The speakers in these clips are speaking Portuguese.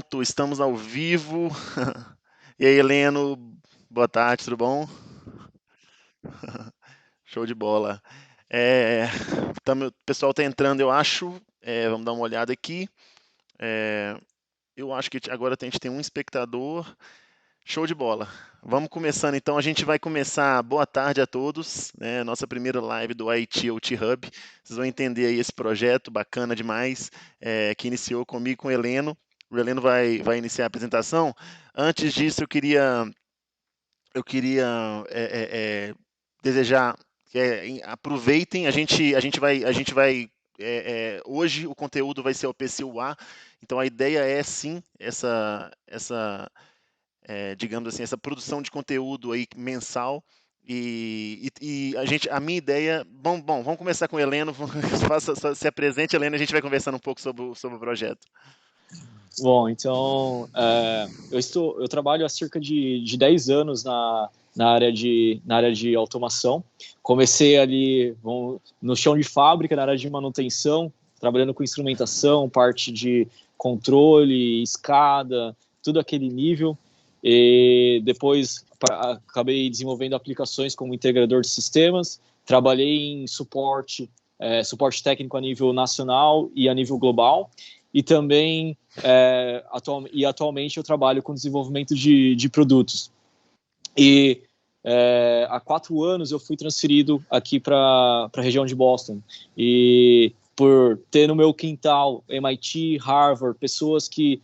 Pronto, estamos ao vivo. E aí, Heleno, boa tarde, tudo bom? Show de bola. É, o pessoal está entrando, eu acho. Vamos dar uma olhada aqui. É, eu acho que agora a gente tem um espectador. Show de bola. Vamos começando então. A gente vai começar. Boa tarde a todos. Nossa primeira live do IT OT Hub. Vocês vão entender aí esse projeto bacana demais, que iniciou comigo com o Heleno. O Heleno vai iniciar a apresentação. Antes disso, eu queria desejar que aproveitem. A gente vai hoje o conteúdo vai ser o PCUA. Então a ideia é sim digamos assim, essa produção de conteúdo aí mensal. E a minha ideia, vamos começar com o Heleno, se apresente, Heleno, a gente vai conversando um pouco sobre o projeto. Bom, então, eu trabalho há cerca de 10 anos na área de automação. Comecei ali no chão de fábrica, na área de manutenção, trabalhando com instrumentação, parte de controle, escada, tudo aquele nível. E depois acabei desenvolvendo aplicações como integrador de sistemas, trabalhei em suporte técnico a nível nacional e a nível global, e também atualmente eu trabalho com desenvolvimento de produtos. E há 4 anos eu fui transferido aqui para a região de Boston, e por ter no meu quintal MIT, Harvard, pessoas que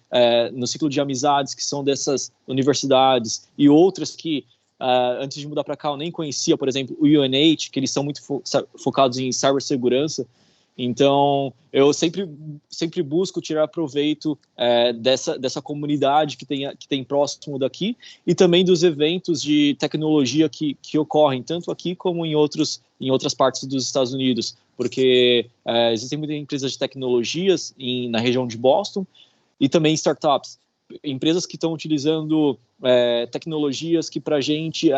no ciclo de amizades que são dessas universidades, e outras que antes de mudar para cá eu nem conhecia, por exemplo, o UNH, que eles são muito focados em cibersegurança. Então, eu sempre busco tirar proveito dessa comunidade que tem próximo daqui, e também dos eventos de tecnologia que ocorrem, tanto aqui como em outras partes dos Estados Unidos, porque existem muitas empresas de tecnologias na região de Boston, e também startups, empresas que estão utilizando tecnologias que para a gente,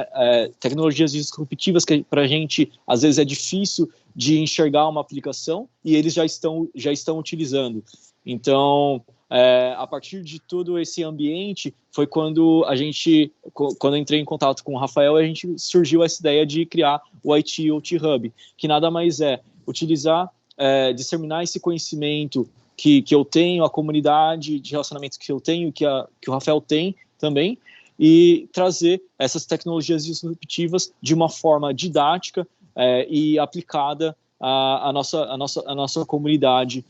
tecnologias disruptivas que para a gente às vezes é difícil de enxergar uma aplicação, e eles já estão utilizando. Então, a partir de todo esse ambiente, foi quando eu entrei em contato com o Rafael, a gente surgiu essa ideia de criar o IT OT Hub, que nada mais é utilizar, disseminar esse conhecimento que eu tenho, a comunidade de relacionamentos que eu tenho, que o Rafael tem também, e trazer essas tecnologias disruptivas de uma forma didática e aplicada à nossa comunidade,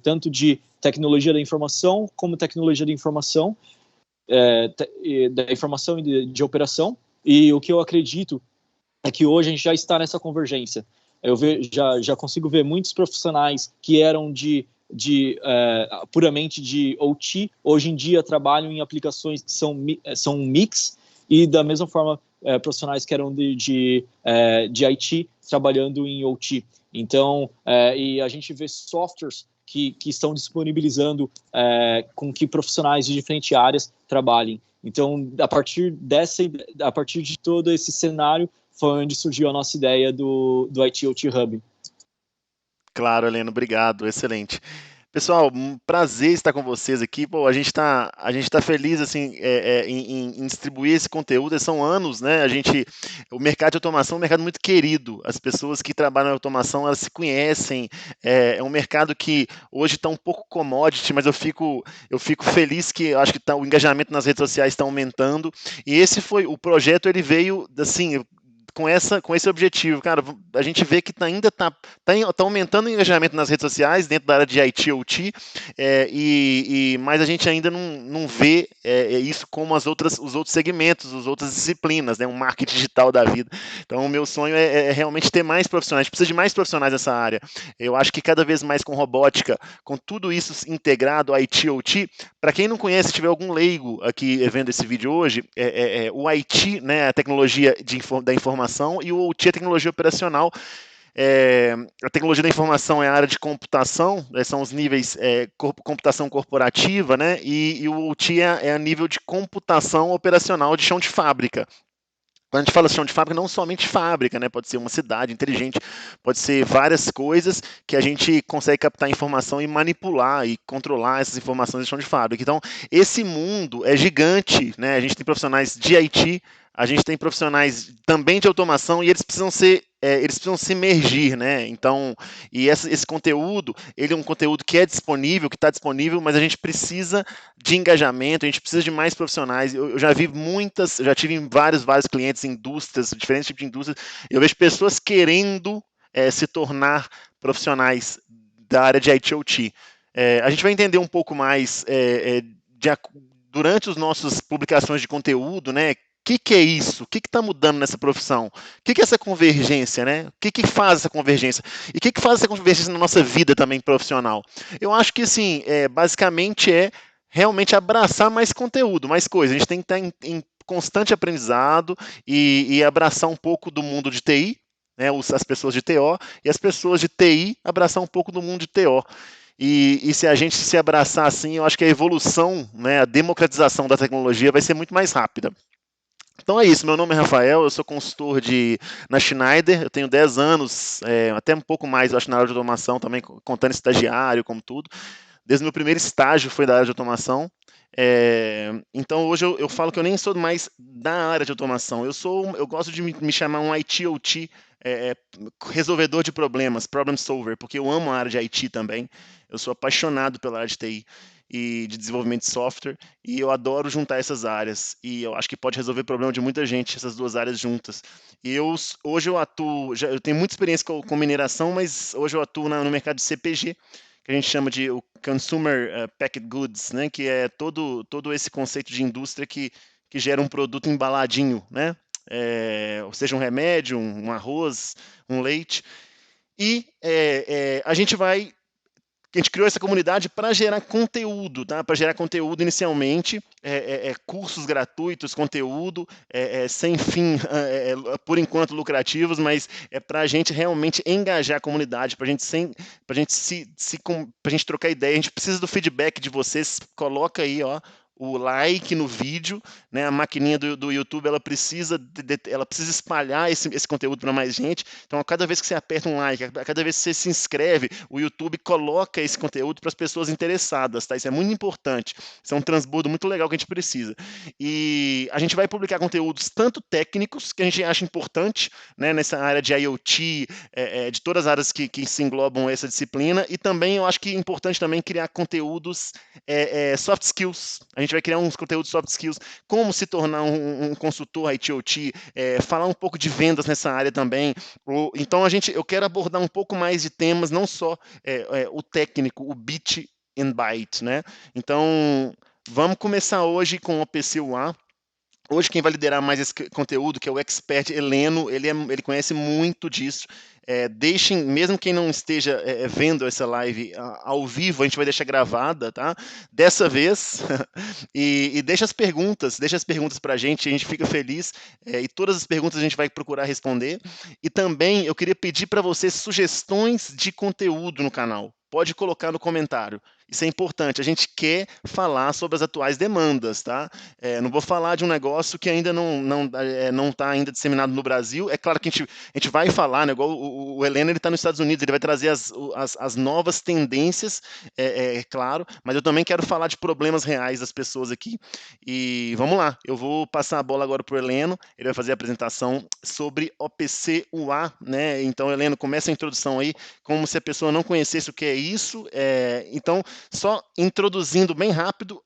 tanto de tecnologia da informação como tecnologia da informação, da informação e de operação. E o que eu acredito é que hoje a gente já está nessa convergência. Eu já consigo ver muitos profissionais que eram puramente de OT, hoje em dia trabalham em aplicações que são um mix, e da mesma forma profissionais que eram de IT trabalhando em OT. Então, e a gente vê softwares que estão disponibilizando com que profissionais de diferentes áreas trabalhem. Então, a partir de todo esse cenário, foi onde surgiu a nossa ideia do IT OT Hub. Claro, Heleno, obrigado, excelente. Pessoal, um prazer estar com vocês aqui. Pô, a gente tá feliz assim em distribuir esse conteúdo. São anos, né? O mercado de automação é um mercado muito querido. As pessoas que trabalham na automação, elas se conhecem. É um mercado que hoje está um pouco commodity, mas eu fico feliz que eu acho que o engajamento nas redes sociais está aumentando. E esse foi o projeto. Ele veio assim, com esse objetivo. Cara, a gente vê que ainda está aumentando o engajamento nas redes sociais, dentro da área de IT OT, mas a gente ainda não vê isso como os outros segmentos, as outras disciplinas, né? Um marketing digital da vida. Então, o meu sonho é realmente ter mais profissionais. A gente precisa de mais profissionais nessa área. Eu acho que cada vez mais com robótica, com tudo isso integrado, IT OT, para quem não conhece, se tiver algum leigo aqui vendo esse vídeo hoje, o IT, né, a tecnologia da informação, e o OT é a tecnologia operacional. A tecnologia da informação é a área de computação, são os níveis computação corporativa, né? E o OT é a nível de computação operacional de chão de fábrica. quando a gente fala chão de fábrica, não somente fábrica, né? Pode ser uma cidade inteligente, pode ser várias coisas que a gente consegue captar informação e manipular e controlar essas informações de chão de fábrica. Então, esse mundo é gigante, né? A gente tem profissionais de IT, a gente tem profissionais também de automação e eles precisam se emergir, né? Então, e esse conteúdo, ele é um conteúdo que é disponível, que está disponível, mas a gente precisa de engajamento, a gente precisa de mais profissionais. Eu já vi já tive vários clientes em indústrias, diferentes tipos de indústrias, eu vejo pessoas querendo se tornar profissionais da área de IoT. A gente vai entender um pouco mais durante as nossas publicações de conteúdo, né? Que é isso? O que está mudando nessa profissão? O que é essa convergência, né? O que faz essa convergência? E o que faz essa convergência na nossa vida também profissional? Eu acho que, assim, basicamente realmente abraçar mais conteúdo, mais coisa. A gente tem que estar em constante aprendizado e abraçar um pouco do mundo de TI, né, as pessoas de TO, e as pessoas de TI abraçar um pouco do mundo de TO. E se a gente se abraçar assim, eu acho que a evolução, né, a democratização da tecnologia vai ser muito mais rápida. Então é isso, meu nome é Rafael, eu sou consultor na Schneider, eu tenho 10 anos, até um pouco mais, eu acho, na área de automação também, contando estagiário, como tudo. Desde o meu primeiro estágio foi da área de automação. Então hoje eu falo que eu nem sou mais da área de automação, eu gosto de me chamar um ITOT, resolvedor de problemas, problem solver, porque eu amo a área de IT também, eu sou apaixonado pela área de TI e de desenvolvimento de software, e eu adoro juntar essas áreas, e eu acho que pode resolver o problema de muita gente, essas duas áreas juntas. E hoje eu atuo, eu tenho muita experiência com mineração, mas hoje eu atuo no mercado de CPG, que a gente chama de o Consumer Packaged Goods, né, que é todo esse conceito de indústria que gera um produto embaladinho, né, ou seja, um remédio, um arroz, um leite. E a gente criou essa comunidade para gerar conteúdo, tá? Para gerar conteúdo inicialmente, cursos gratuitos, conteúdo sem fim, por enquanto lucrativos, mas é para a gente realmente engajar a comunidade, para a gente trocar ideia. A gente precisa do feedback de vocês. Coloca aí, ó, o like no vídeo, né? A maquininha do YouTube ela precisa espalhar esse conteúdo para mais gente. Então, a cada vez que você aperta um like, a cada vez que você se inscreve, o YouTube coloca esse conteúdo para as pessoas interessadas, tá? Isso é muito importante. Isso é um transbordo muito legal que a gente precisa. E a gente vai publicar conteúdos tanto técnicos, que a gente acha importante, né, nessa área de IoT, de todas as áreas que se englobam essa disciplina, e também eu acho que é importante também criar conteúdos soft skills. A gente vai criar uns conteúdos soft skills, como se tornar um consultor IoT, falar um pouco de vendas nessa área também. Então eu quero abordar um pouco mais de temas, não só o técnico, o bit and byte, né? Então vamos começar hoje com o PCUA. Hoje quem vai liderar mais esse conteúdo, que é o expert Heleno, ele conhece muito disso. Mesmo quem não esteja vendo essa live ao vivo, a gente vai deixar gravada, tá? Dessa vez. E deixa as perguntas para a gente fica feliz. E todas as perguntas a gente vai procurar responder. E também eu queria pedir para vocês sugestões de conteúdo no canal. Pode colocar no comentário. Isso é importante. A gente quer falar sobre as atuais demandas, tá? Não vou falar de um negócio que ainda não está ainda disseminado no Brasil. É claro que a gente vai falar, né? Igual o Heleno, ele está nos Estados Unidos, ele vai trazer as novas tendências, claro, mas eu também quero falar de problemas reais das pessoas aqui. E vamos lá, eu vou passar a bola agora para o Heleno, ele vai fazer a apresentação sobre OPC UA, né? Então, Heleno, começa a introdução aí, como se a pessoa não conhecesse o que é isso. Então, só introduzindo bem rápido,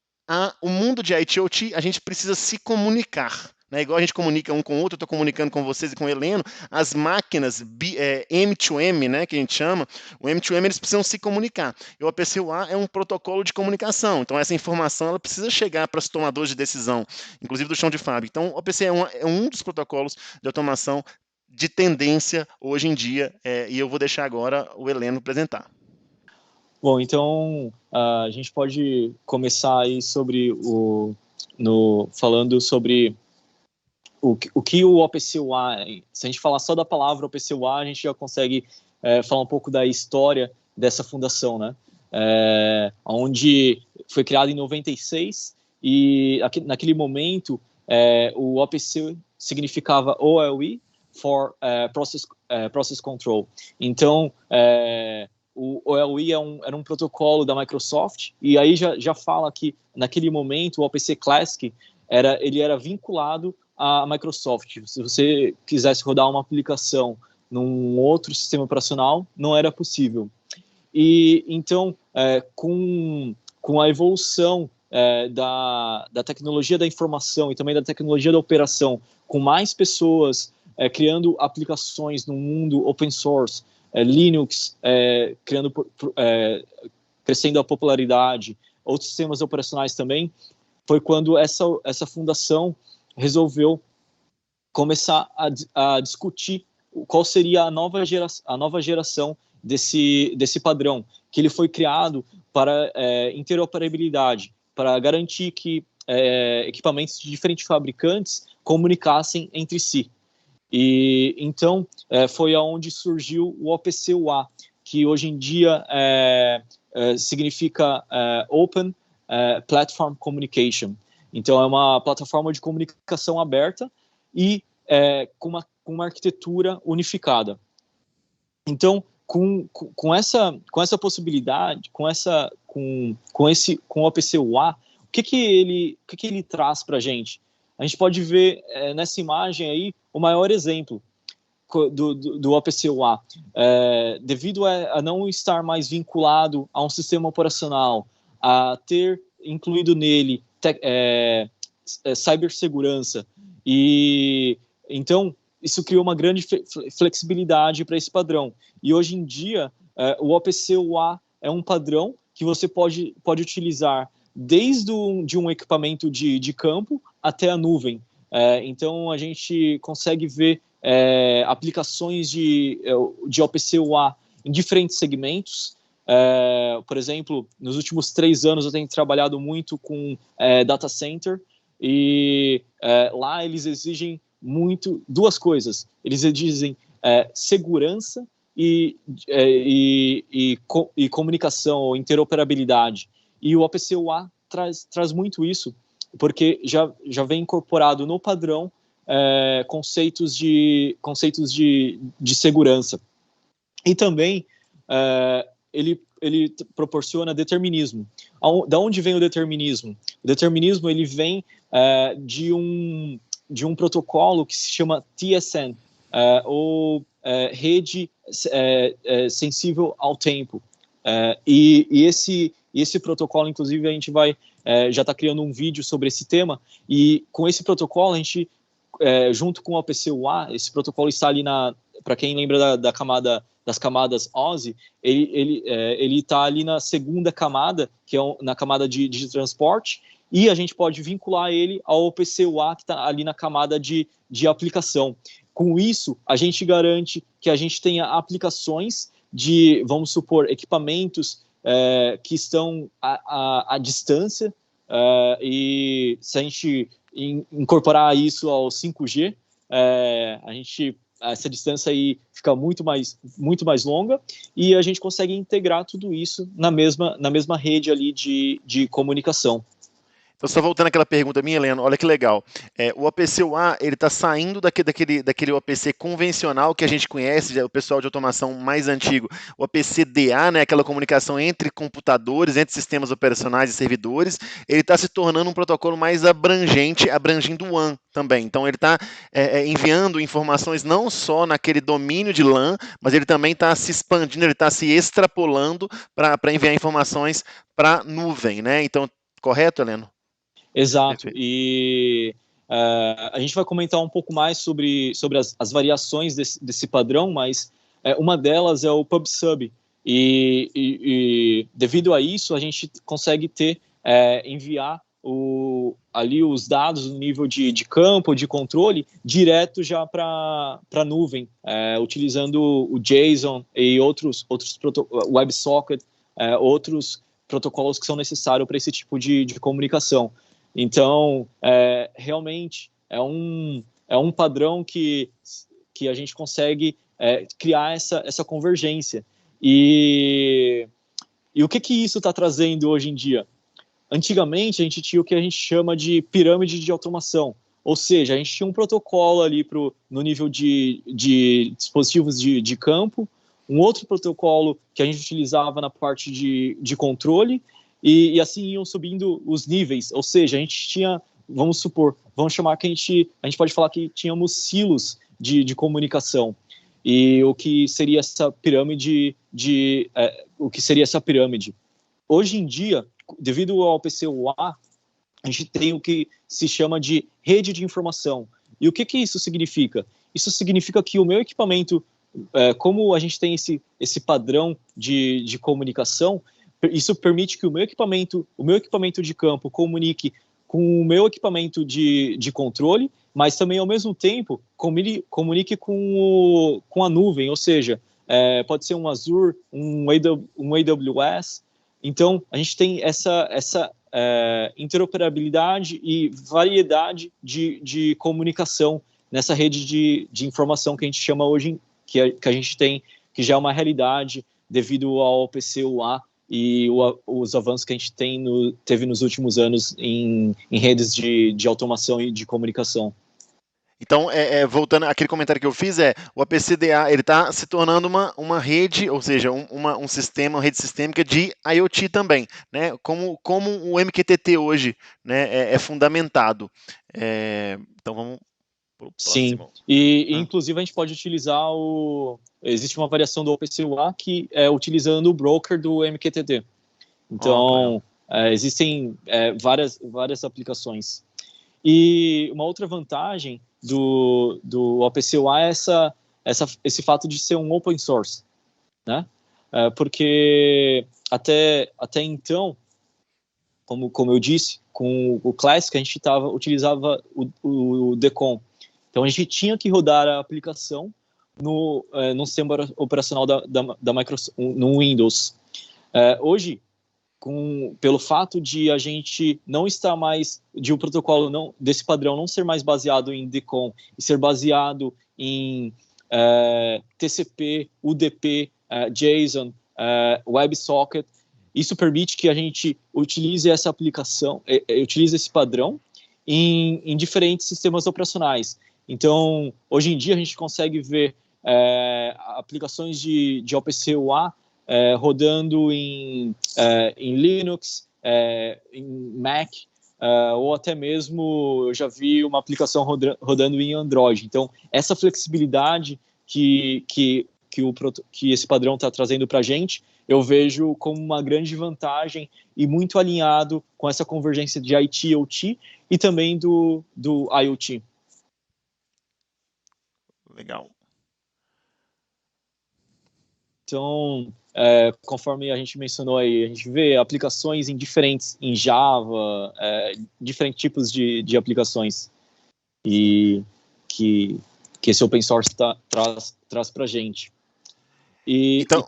o mundo de IoT, a gente precisa se comunicar. Né? Igual a gente comunica um com o outro, eu estou comunicando com vocês e com o Heleno, as máquinas M2M, né, que a gente chama, o M2M eles precisam se comunicar. E o APC-UA é um protocolo de comunicação, então essa informação ela precisa chegar para os tomadores de decisão, inclusive do chão de fábrica. Então o OPC é um dos protocolos de automação de tendência hoje em dia, e eu vou deixar agora o Heleno apresentar. Bom, então a gente pode começar aí falando sobre o que o OPC-UA é. Se a gente falar só da palavra OPC-UA, a gente já consegue falar um pouco da história dessa fundação, né? Onde foi criado em 96 e naquele momento o OPC significava OLE, for Process Control. Então, o OLE era um protocolo da Microsoft, e aí já fala que, naquele momento, o OPC Classic ele era vinculado à Microsoft. Se você quisesse rodar uma aplicação num outro sistema operacional, não era possível. E então, com a evolução da tecnologia da informação e também da tecnologia da operação, com mais pessoas criando aplicações no mundo open source, Linux crescendo a popularidade, outros sistemas operacionais também, foi quando essa fundação resolveu começar a discutir qual seria a nova geração desse padrão, que ele foi criado para interoperabilidade, para garantir que equipamentos de diferentes fabricantes comunicassem entre si. E então foi aonde surgiu o OPC-UA, que hoje em dia significa Open Platform Communication. Então é uma plataforma de comunicação aberta e com uma arquitetura unificada. Então, com essa possibilidade, com o OPC-UA, o que ele traz para a gente? A gente pode ver nessa imagem aí o maior exemplo do OPC-UA. Devido a não estar mais vinculado a um sistema operacional, a ter incluído nele cibersegurança, e então isso criou uma grande flexibilidade para esse padrão. E hoje em dia, o OPC-UA é um padrão que você pode utilizar desde um equipamento de campo até a nuvem. Então, a gente consegue ver aplicações de OPC-UA em diferentes segmentos. Por exemplo, nos últimos 3 anos eu tenho trabalhado muito com data center, e lá eles exigem duas coisas. Eles exigem segurança e comunicação, ou interoperabilidade. E o OPC-UA traz muito isso, porque já vem incorporado no padrão conceitos de segurança. E também ele proporciona determinismo. Da onde vem o determinismo? O determinismo ele vem de um protocolo que se chama TSN, ou rede sensível ao tempo. E esse protocolo, inclusive, a gente já está criando um vídeo sobre esse tema, e com esse protocolo, a gente, junto com o OPC-UA, esse protocolo está ali para quem lembra das camadas OSI, ele está ali na segunda camada, que é na camada de transporte, e a gente pode vincular ele ao OPC-UA, que está ali na camada de aplicação. Com isso, a gente garante que a gente tenha aplicações de, vamos supor, equipamentos que estão à distância, e se a gente incorporar isso ao 5G, essa distância aí fica muito mais longa, e a gente consegue integrar tudo isso na mesma rede ali de comunicação. Então, só voltando àquela pergunta minha, Heleno, olha que legal. O OPC-UA, ele está saindo daquele OPC convencional que a gente conhece, o pessoal de automação mais antigo, o OPC-DA, né, aquela comunicação entre computadores, entre sistemas operacionais e servidores, ele está se tornando um protocolo mais abrangente, abrangindo o WAN também. Então, ele está enviando informações não só naquele domínio de LAN, mas ele também está se expandindo, ele está se extrapolando para enviar informações para a nuvem, né? Então, correto, Heleno? Exato. Perfeito. E a gente vai comentar um pouco mais sobre as variações desse padrão, mas uma delas é o PubSub. E devido a isso, a gente consegue enviar ali os dados no nível de campo, de controle, direto já para a nuvem, utilizando o JSON e outros WebSocket, outros protocolos que são necessários para esse tipo de comunicação. Então, realmente, é um padrão que a gente consegue criar essa convergência. E o que isso está trazendo hoje em dia? Antigamente, a gente tinha o que a gente chama de pirâmide de automação, Ou seja, a gente tinha um protocolo ali no nível de dispositivos de campo, um outro protocolo que a gente utilizava na parte de controle, e assim iam subindo os níveis. Ou seja, a gente tinha, vamos supor, vamos chamar que a gente pode falar que tínhamos silos de comunicação. E o que seria essa pirâmide o que seria essa pirâmide? Hoje em dia, devido ao PCUA, a gente tem o que se chama de rede de informação. E o que isso significa? Isso significa que o meu equipamento, como a gente tem esse padrão de comunicação, isso permite que o meu equipamento de campo comunique com o meu equipamento de controle, mas também, ao mesmo tempo, comunique com a nuvem, ou seja, pode ser um Azure, um AWS. Então, a gente tem essa interoperabilidade e variedade de comunicação nessa rede de informação que a gente chama hoje, que a gente tem, que já é uma realidade devido ao PCUA e os avanços que a gente teve nos últimos anos em redes de automação e de comunicação. Então, voltando àquele comentário que eu fiz, o APCDA ele está se tornando uma rede, ou seja, um sistema, uma rede sistêmica de IoT também, né? Como o MQTT hoje, né, é fundamentado. Então, vamos para o próximo. Sim, e inclusive a gente pode utilizar existe uma variação do OPCUA que é utilizando o broker do MQTT. Então, existem várias aplicações. E uma outra vantagem do OPCUA é esse fato de ser um open source, né? Porque até então, como eu disse, com o Classic a gente utilizava o Decon. Então a gente tinha que rodar a aplicação no sistema operacional da Microsoft, no Windows. Hoje, pelo fato de a gente não estar mais, de um protocolo desse padrão não ser mais baseado em Decon e ser baseado em TCP, UDP, JSON, WebSocket, isso permite que a gente utilize essa aplicação, utilize esse padrão em diferentes sistemas operacionais. Então, hoje em dia a gente consegue ver aplicações de OPCUA rodando em Linux, em Mac, ou até mesmo eu já vi uma aplicação rodando em Android. Então, essa flexibilidade que esse padrão está trazendo para a gente, eu vejo como uma grande vantagem e muito alinhado com essa convergência de IT e OT e também do IoT. Legal. Então, conforme a gente mencionou aí, a gente vê aplicações em Java, diferentes tipos de aplicações e que esse open source traz para a gente. Então,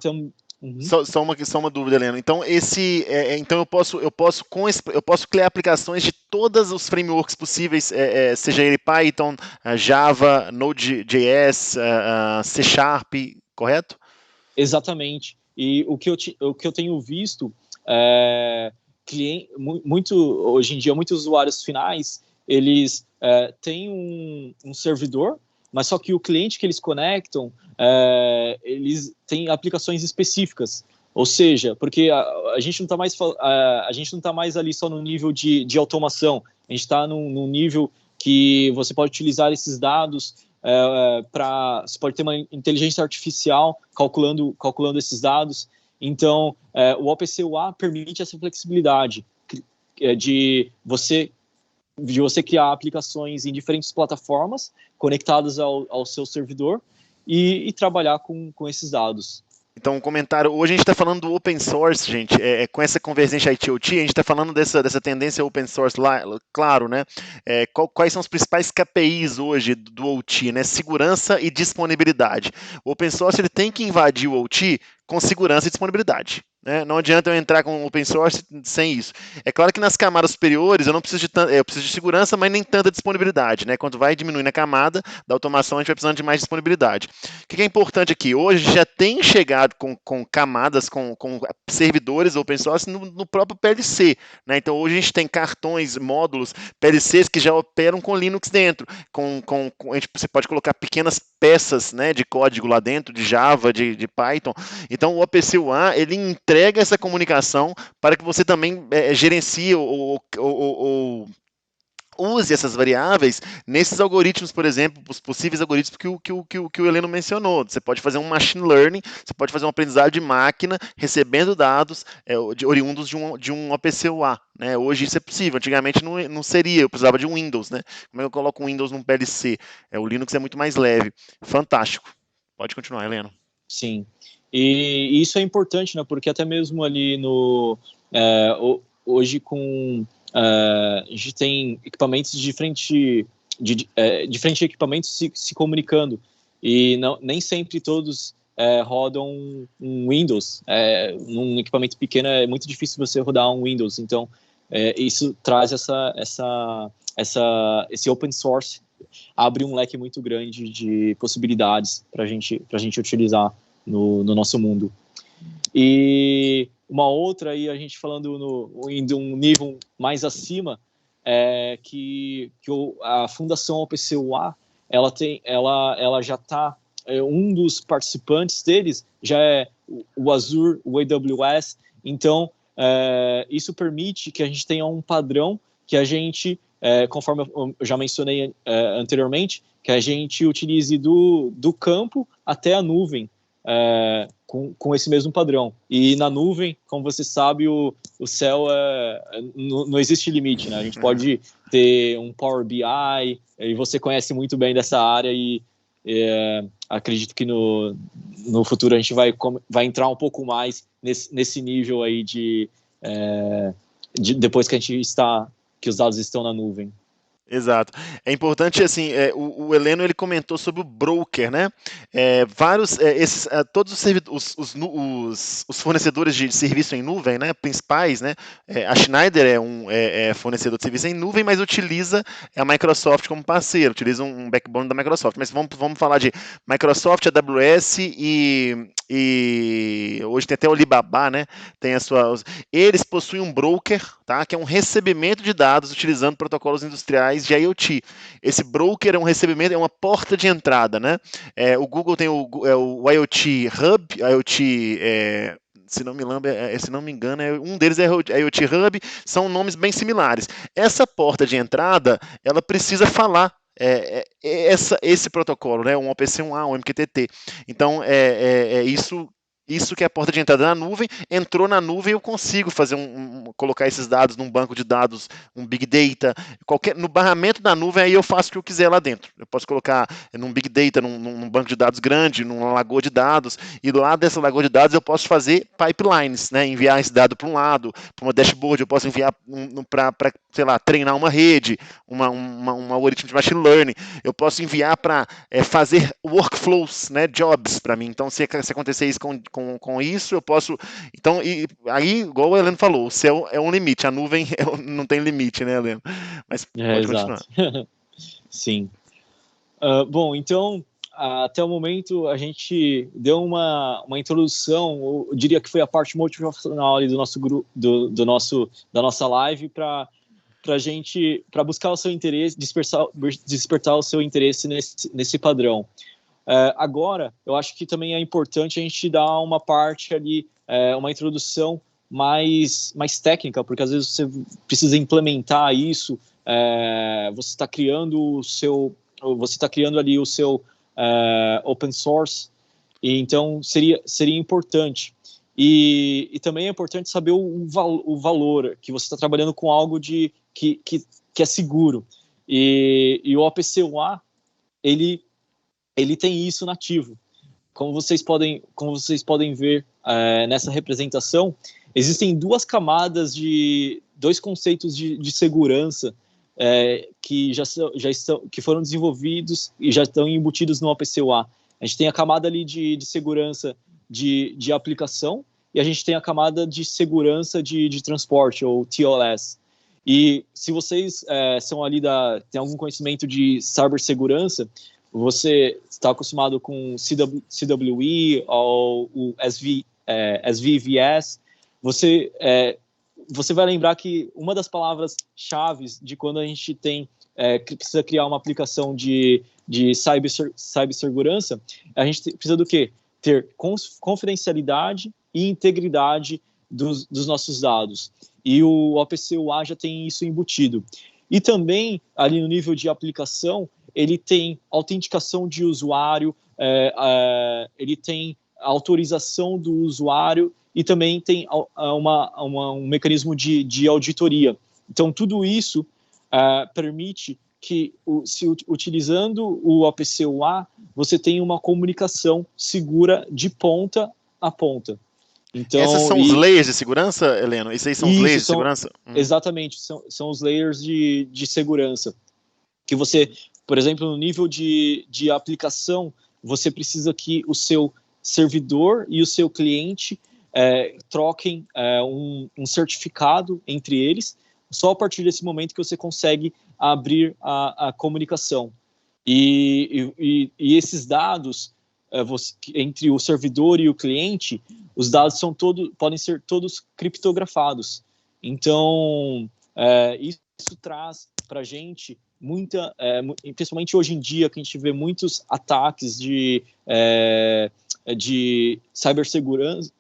só uma dúvida, Helena. Então, então eu posso criar aplicações de todos os frameworks possíveis, seja ele Python, Java, Node.js, C Sharp, correto? Exatamente. E o que eu tenho visto, hoje em dia, muitos usuários finais, eles têm um servidor, mas só que o cliente que eles conectam, eles têm aplicações específicas. Ou seja, porque a gente não está mais ali só no nível de automação, a gente está num nível que você pode utilizar esses dados você pode ter uma inteligência artificial calculando esses dados. Então, o OPCUA permite essa flexibilidade de você criar aplicações em diferentes plataformas conectadas ao seu servidor e trabalhar com esses dados. Então, um comentário. Hoje a gente está falando do open source, gente. Com essa convergência IT-OT, a gente está falando dessa tendência open source lá, claro, né? Quais são os principais KPIs hoje do OT, né? Segurança e disponibilidade. O open source ele tem que invadir o OT com segurança e disponibilidade. né? Não adianta eu entrar com open source sem isso. É claro que nas camadas superiores eu não preciso eu preciso de segurança, mas nem tanta disponibilidade, né? Quando vai diminuindo a camada da automação, a gente vai precisando de mais disponibilidade. O que é importante aqui? Hoje já tem chegado com camadas, com servidores open source no próprio PLC, né? Então hoje a gente tem cartões, módulos, PLCs que já operam com Linux dentro. Você pode colocar pequenas peças, né, de código lá dentro, de Java, de Python. Então o OPC UA ele entrega essa comunicação para que você também gerencie ou use essas variáveis nesses algoritmos, por exemplo, os possíveis algoritmos que o Heleno mencionou. Você pode fazer um machine learning, você pode fazer um aprendizado de máquina, recebendo dados oriundos de um OPC UA. Né? Hoje isso é possível, antigamente não seria, eu precisava de um Windows. Né? Como é que eu coloco um Windows num PLC? O Linux é muito mais leve. Fantástico. Pode continuar, Heleno. Sim. E isso é importante, né? Porque até mesmo ali hoje a gente tem equipamentos diferentes equipamentos se comunicando e nem sempre todos rodam um Windows. Num equipamento pequeno é muito difícil você rodar um Windows. Então isso traz esse open source, abre um leque muito grande de possibilidades para a gente utilizar no nosso mundo. E uma outra, aí a gente falando em um nível mais acima, que a Fundação OPC UA, ela já está, um dos participantes deles já é o Azure, o AWS, então isso permite que a gente tenha um padrão que a gente, conforme eu já mencionei anteriormente, que a gente utilize do campo até a nuvem, com esse mesmo padrão. E na nuvem, como você sabe, o céu não existe limite, né? A gente pode ter um Power BI, e você conhece muito bem dessa área, e acredito que no futuro a gente vai entrar um pouco mais nesse nível aí de depois que os dados estão na nuvem. Exato. É importante, assim, o Heleno ele comentou sobre o broker, né? Todos os fornecedores de serviço em nuvem, né, principais, né? A Schneider é fornecedor de serviço em nuvem, mas utiliza a Microsoft como parceiro, utiliza um backbone da Microsoft. Mas vamos falar de Microsoft, AWS e hoje tem até o Alibaba, né? Tem eles possuem um broker, tá? Que é um recebimento de dados utilizando protocolos industriais de IoT. Esse broker é um recebimento, é uma porta de entrada, né? O Google tem o IoT Hub, IoT se não me engano, um deles é o IoT Hub, são nomes bem similares. Essa porta de entrada, ela precisa falar esse protocolo, né? Um OPC1A, um MQTT. Então, isso que é a porta de entrada na nuvem. Entrou na nuvem, eu consigo fazer colocar esses dados num banco de dados, um Big Data, no barramento da nuvem, aí eu faço o que eu quiser lá dentro. Eu posso colocar num Big Data, num banco de dados grande, numa lagoa de dados, e lá dessa lagoa de dados eu posso fazer pipelines, né? Enviar esse dado para um lado, para uma dashboard, eu posso enviar para, sei lá, treinar uma rede, um algoritmo de machine learning, eu posso enviar para fazer workflows, né? Jobs para mim. Então, se acontecer isso com isso, eu posso. Então, aí, igual o Heleno falou, o céu é um limite, a nuvem não tem limite, né, Heleno? Mas pode continuar. Sim. Bom, então, até o momento a gente deu uma introdução, eu diria que foi a parte motivacional ali do nosso grupo, da nossa live, para buscar o seu interesse, despertar o seu interesse nesse padrão. Agora, eu acho que também é importante a gente dar uma parte ali, uma introdução mais técnica, porque às vezes você precisa implementar isso, você está criando ali o seu open source, e então seria importante. E também é importante saber o valor, que você está trabalhando com algo que é seguro. E o OPC UA, ele tem isso nativo. Como vocês podem ver nessa representação, existem dois conceitos de segurança que que foram desenvolvidos e já estão embutidos no OPC UA. A gente tem a camada ali de segurança de aplicação, e a gente tem a camada de segurança de transporte, ou TLS. E se vocês são ali tem algum conhecimento de cibersegurança, você está acostumado com CWE ou o SVVS, você vai lembrar que uma das palavras-chave de quando a gente precisa criar uma aplicação de cibersegurança, a gente precisa do quê? Ter confidencialidade e integridade dos nossos dados. E o OPC UA já tem isso embutido. E também, ali no nível de aplicação, ele tem autenticação de usuário, ele tem autorização do usuário e também tem um mecanismo de auditoria. Então, tudo isso permite que, utilizando o OPC UA, você tenha uma comunicação segura de ponta a ponta. Então, essas são os layers de segurança, Heleno? Esses aí são os layers de segurança? Exatamente, são os layers de segurança. Que você, por exemplo, no nível de aplicação, você precisa que o seu servidor e o seu cliente troquem um certificado entre eles. Só a partir desse momento que você consegue abrir a comunicação. E esses dados, entre o servidor e o cliente, os dados podem ser todos criptografados. Então, isso traz para a gente principalmente hoje em dia, que a gente vê muitos ataques de cibersegurança,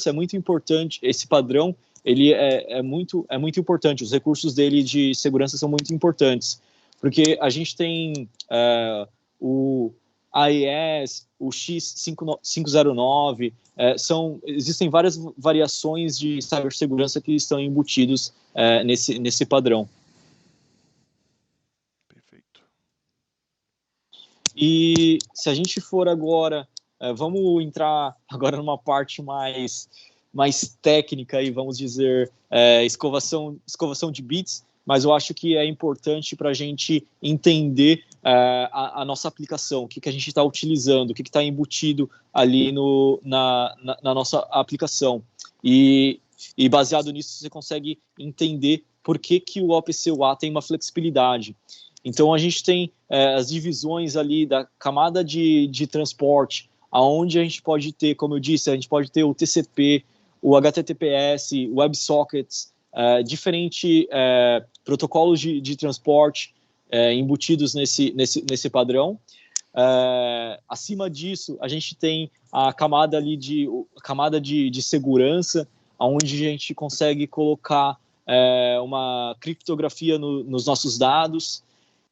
é muito importante esse padrão. Ele é muito importante. Os recursos dele de segurança são muito importantes, porque a gente tem o AES, o X509, existem várias variações de cibersegurança que estão embutidos nesse padrão. Perfeito. E se a gente for agora, vamos entrar agora numa parte mais técnica, aí, vamos dizer, escovação de bits, mas eu acho que é importante para a gente entender a nossa aplicação, o que a gente está utilizando, o que está embutido ali na nossa aplicação. E baseado nisso, você consegue entender por que o OPC UA tem uma flexibilidade. Então, a gente tem as divisões ali da camada de transporte, aonde a gente pode ter, como eu disse, a gente pode ter o TCP, o HTTPS, WebSockets, diferentes protocolos de transporte embutidos nesse padrão. Acima disso, a gente tem a camada ali de segurança, onde a gente consegue colocar uma criptografia nos nossos dados.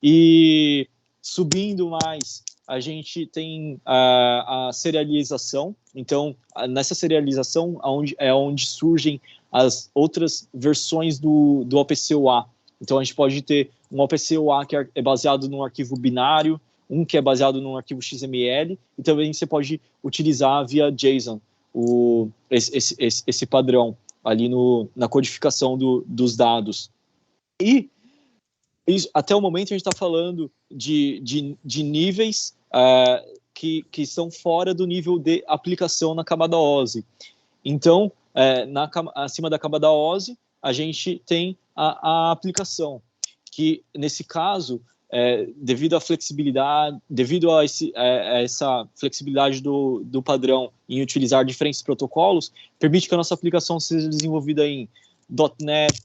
E subindo mais, a gente tem a serialização. Então, nessa serialização é onde surgem as outras versões do OPC UA. Então, a gente pode ter um OPC UA que é baseado num arquivo binário, um que é baseado num arquivo XML, e também você pode utilizar via JSON esse padrão ali na codificação dos dados. E até o momento a gente está falando de níveis que estão fora do nível de aplicação na camada OSI. Então, acima da camada OSI, a gente tem a aplicação, que nesse caso, devido à flexibilidade, devido a essa flexibilidade do padrão em utilizar diferentes protocolos, permite que a nossa aplicação seja desenvolvida em .NET,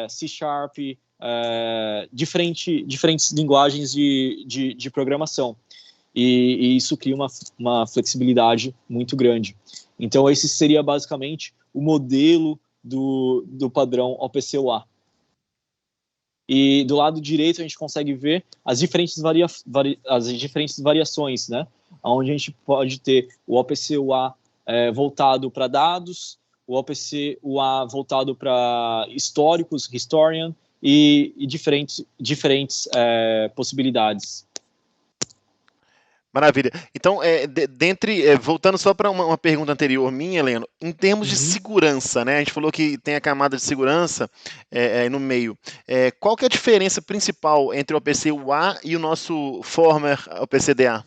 C#, diferentes linguagens de programação. E isso cria uma flexibilidade muito grande. Então, esse seria basicamente o modelo do padrão OPC UA. E do lado direito a gente consegue ver as diferentes variações, né? Onde a gente pode ter o OPC UA voltado para dados, o OPC UA voltado para históricos, historian, e diferentes possibilidades. Maravilha. Então, voltando só para uma pergunta anterior minha, Heleno, em termos de segurança, né? A gente falou que tem a camada de segurança no meio. Qual que é a diferença principal entre o OPC UA e o nosso former OPC DA?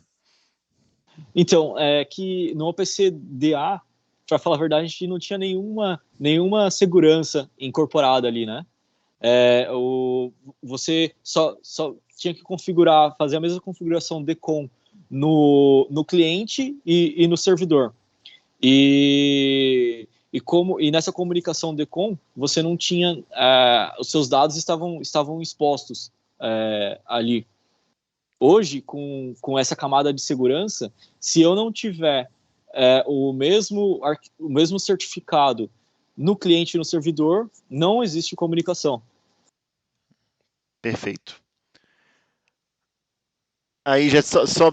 Então, que no OPC DA, para falar a verdade, a gente não tinha nenhuma segurança incorporada ali, né? Você só tinha que configurar, fazer a mesma configuração DECOM no cliente e no servidor. E nessa comunicação DECOM, você não tinha, os seus dados estavam expostos ali. Hoje, com essa camada de segurança, se eu não tiver o mesmo certificado no cliente e no servidor, não existe comunicação. Perfeito. Aí já só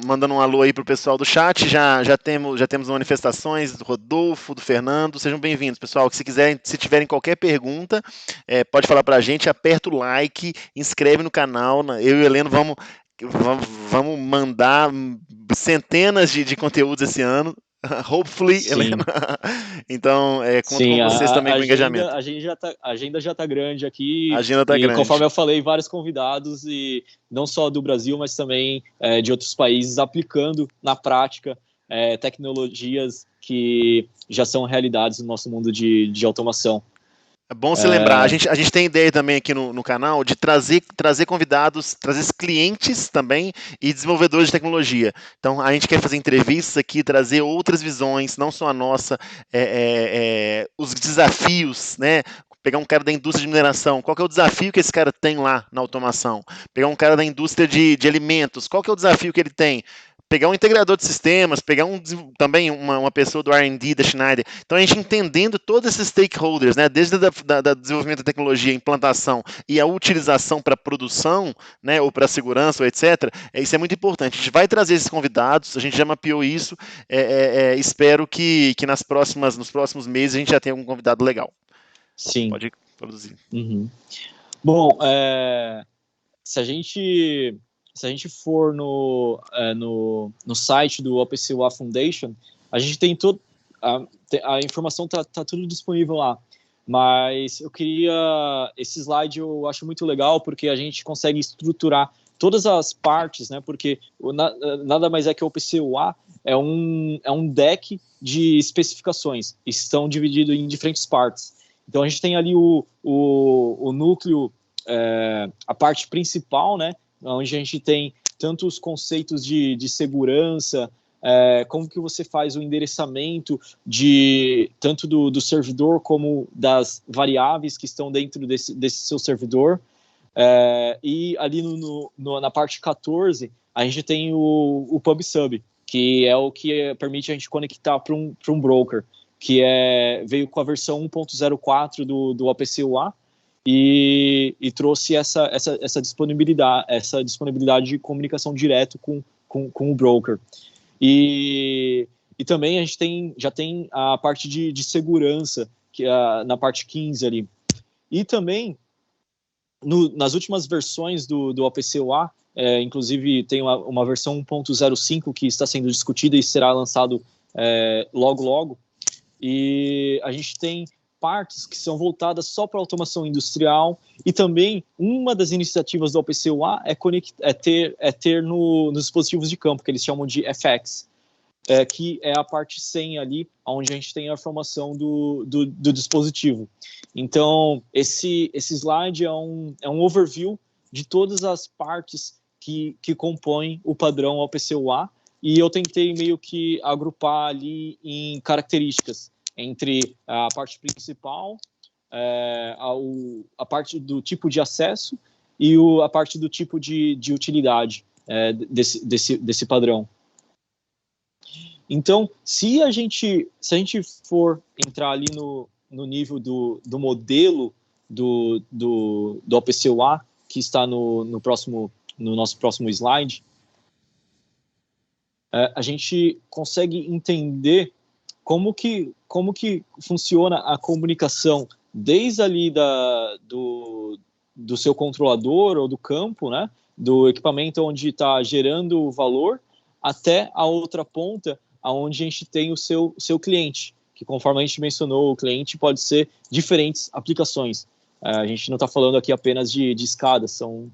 mandando um alô aí pro pessoal do chat, já temos manifestações do Rodolfo, do Fernando, sejam bem-vindos, pessoal, que se tiverem qualquer pergunta, pode falar pra gente, aperta o like, inscreve no canal, eu e o Heleno vamos mandar centenas de conteúdos esse ano, hopefully, Sim. Helena. Então, conto com vocês também com engajamento. A agenda já está grande aqui. A agenda está grande. Conforme eu falei, vários convidados, e não só do Brasil, mas também de outros países, aplicando na prática tecnologias que já são realidades no nosso mundo de automação. É bom se lembrar, a gente tem ideia também aqui no canal de trazer convidados, trazer clientes também e desenvolvedores de tecnologia. Então a gente quer fazer entrevistas aqui, trazer outras visões, não só a nossa, os desafios, né? Pegar um cara da indústria de mineração, qual que é o desafio que esse cara tem lá na automação? Pegar um cara da indústria de alimentos, qual que é o desafio que ele tem? Pegar um integrador de sistemas, pegar também uma pessoa do R&D da Schneider. Então, a gente entendendo todos esses stakeholders, né, desde o desenvolvimento da tecnologia, implantação e a utilização para produção, né, ou para segurança, ou etc., isso é muito importante. A gente vai trazer esses convidados, a gente já mapeou isso, espero que nos próximos meses a gente já tenha um convidado legal. Sim. Pode produzir. Uhum. Bom, se a gente for no site do OPC-UA Foundation, a gente tem a informação está tudo disponível lá. Mas esse slide eu acho muito legal, porque a gente consegue estruturar todas as partes, né? Porque nada mais é que o OPC-UA é um deck de especificações, e estão divididos em diferentes partes. Então a gente tem ali o núcleo, a parte principal, né? Onde a gente tem tanto os conceitos de segurança, como que você faz o endereçamento tanto do servidor como das variáveis que estão dentro desse seu servidor. E ali na parte 14, a gente tem o PubSub, que é o que permite a gente conectar para um broker, que veio com a versão 1.04 do OPC-UA, e trouxe essa disponibilidade de comunicação direto com o broker. E também a gente já tem a parte de segurança, que na parte 15 ali. E também, nas últimas versões do OPC-UA, inclusive tem uma versão 1.05 que está sendo discutida e será lançado logo, e a gente tem partes que são voltadas só para automação industrial, e também uma das iniciativas do OPC-UA é ter nos dispositivos de campo, que eles chamam de FX, que é a parte 100 ali, onde a gente tem a informação do dispositivo. Então, esse slide é um overview de todas as partes que compõem o padrão OPC-UA, e eu tentei meio que agrupar ali em características entre a parte principal, a parte do tipo de acesso e a parte do tipo de utilidade desse padrão. Então, se a gente for entrar ali no nível do modelo do OPC-UA, que está no nosso próximo slide, a gente consegue entender como que funciona a comunicação desde ali do seu controlador ou do campo, né, do equipamento onde está gerando o valor, até a outra ponta, onde a gente tem o seu cliente, que, conforme a gente mencionou, o cliente pode ser diferentes aplicações. A gente não está falando aqui apenas de escadas, são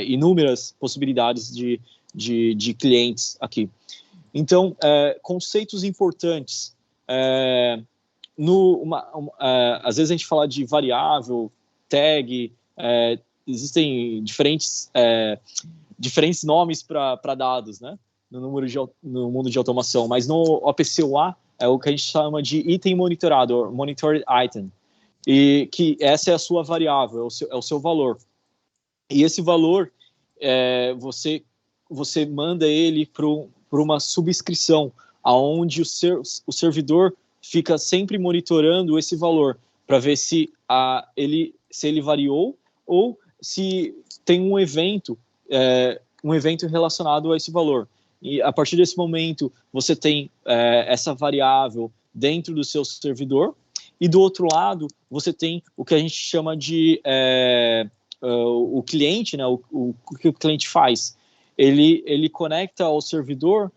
inúmeras possibilidades de clientes aqui. Então, conceitos importantes. Às vezes a gente fala de variável, tag, existem diferentes nomes para dados, né? No mundo de automação, mas no OPC-UA é o que a gente chama de item monitorado, ou monitored item, e que essa é a sua variável, é o seu valor. E esse valor, você manda ele para uma subscrição, aonde o servidor fica sempre monitorando esse valor, para ver se ele variou, ou se tem um evento relacionado a esse valor. E a partir desse momento, você tem essa variável dentro do seu servidor, e do outro lado, você tem o que a gente chama de o cliente, né? O que o cliente faz? Ele conecta ao servidor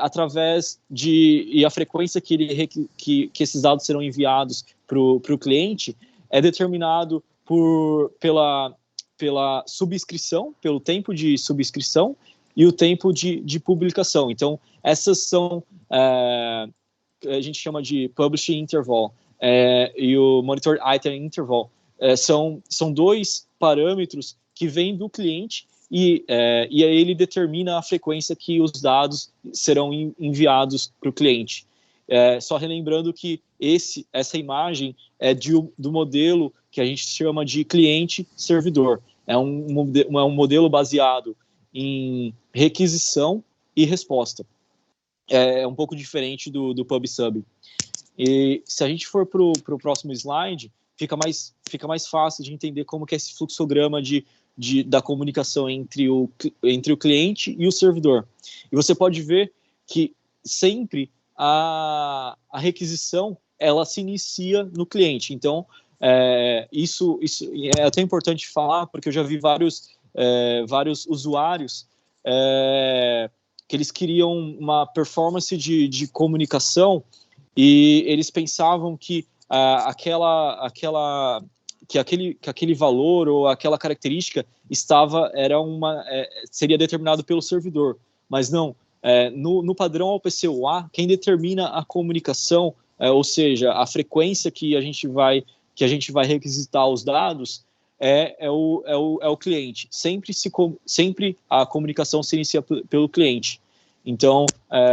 através e a frequência que esses dados serão enviados para o cliente é determinado pela subscrição, pelo tempo de subscrição e o tempo de publicação. Então, essas são, a gente chama de publishing interval e o monitor item interval. São dois parâmetros que vêm do cliente e aí ele determina a frequência que os dados serão enviados para o cliente. Só relembrando que essa imagem é do modelo que a gente chama de cliente-servidor. É um modelo baseado em requisição e resposta. É um pouco diferente do PubSub. E se a gente for para o próximo slide, fica mais fácil de entender como que é esse fluxograma da comunicação entre o cliente e o servidor. E você pode ver que sempre a requisição ela se inicia no cliente. Então, isso é até importante falar, porque eu já vi vários usuários que eles queriam uma performance de comunicação e eles pensavam que aquele valor ou aquela característica seria determinado pelo servidor, mas não. No padrão OPC-UA, quem determina a comunicação, ou seja, a frequência que a gente vai requisitar os dados, é o cliente. Sempre a comunicação se inicia pelo cliente. Então,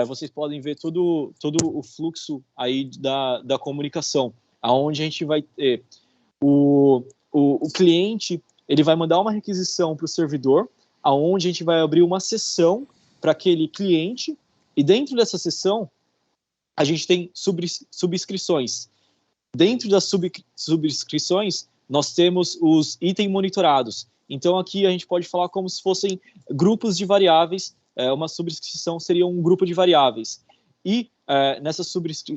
vocês podem ver todo o fluxo aí da comunicação, aonde a gente vai ter o cliente, ele vai mandar uma requisição para o servidor, aonde a gente vai abrir uma sessão para aquele cliente, e dentro dessa sessão, a gente tem subscrições. Dentro das subscrições, nós temos os itens monitorados. Então, aqui a gente pode falar como se fossem grupos de variáveis. Uma subscrição seria um grupo de variáveis. E nessas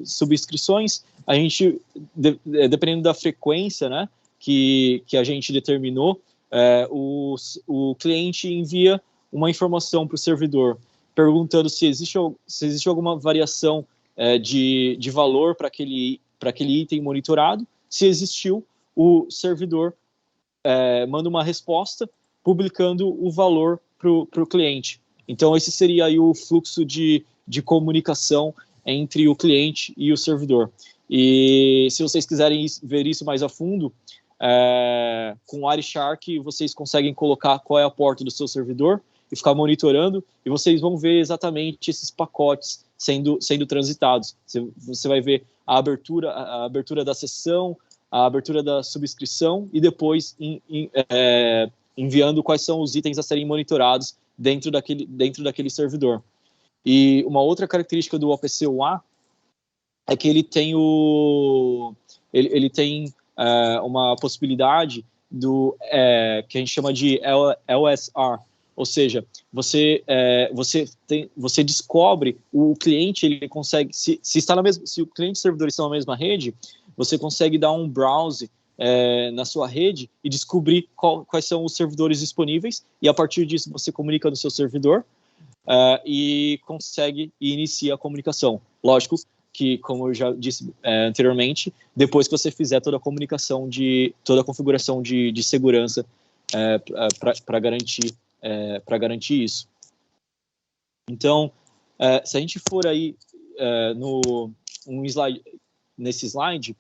subscrições, a gente, dependendo da frequência, né, que a gente determinou, o cliente envia uma informação para o servidor, perguntando se existe alguma variação de valor para aquele item monitorado. Se existiu, o servidor manda uma resposta publicando o valor para o cliente. Então, esse seria aí o fluxo de comunicação entre o cliente e o servidor. E se vocês quiserem ver isso mais a fundo, com o Wireshark vocês conseguem colocar qual é a porta do seu servidor e ficar monitorando, e vocês vão ver exatamente esses pacotes sendo transitados. Você vai ver a abertura da sessão, a abertura da subscrição e depois enviando quais são os itens a serem monitorados dentro daquele servidor. E uma outra característica do OPC-UA é que ele tem uma possibilidade que a gente chama de LSR, ou seja, você descobre o cliente, ele consegue, se o cliente e o servidor estão na mesma rede, você consegue dar um browse na sua rede e descobrir quais são os servidores disponíveis, e a partir disso você comunica no seu servidor e consegue inicia a comunicação. Lógico que, como eu já disse anteriormente, depois que você fizer toda a comunicação, toda a configuração de segurança para garantir isso. Então, se a gente for aí um slide, nesse slide,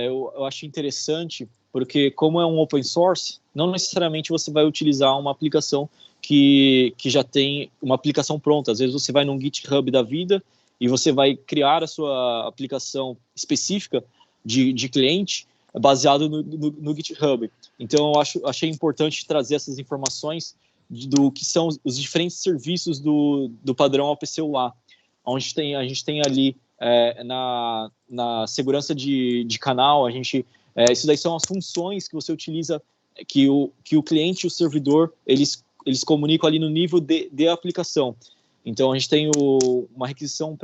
eu acho interessante, porque como é um open source, não necessariamente você vai utilizar uma aplicação que já tem uma aplicação pronta. Às vezes você vai num GitHub da vida e você vai criar a sua aplicação específica de cliente baseado no GitHub. Então, eu achei importante trazer essas informações do que são os diferentes serviços do padrão OPC-UA, onde a gente tem ali na segurança de canal, isso daí são as funções que você utiliza, que o cliente e o servidor, eles comunicam ali no nível de aplicação. Então, a gente tem uma requisição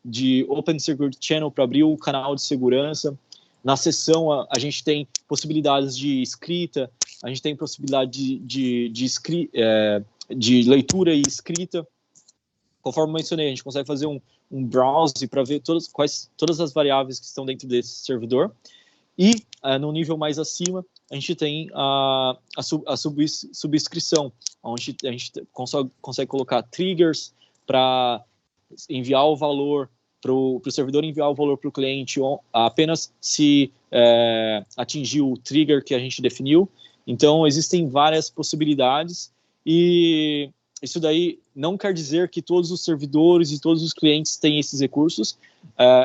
de Open Security Channel para abrir o canal de segurança. Na sessão, a gente tem possibilidades de escrita, a gente tem possibilidade de leitura e escrita. Conforme mencionei, a gente consegue fazer um browse para ver todas as variáveis que estão dentro desse servidor. E, no nível mais acima, a gente tem a subscrição, onde a gente consegue colocar triggers para enviar o valor, para o servidor enviar o valor para o cliente apenas se atingir o trigger que a gente definiu. Então, existem várias possibilidades e isso daí não quer dizer que todos os servidores e todos os clientes têm esses recursos,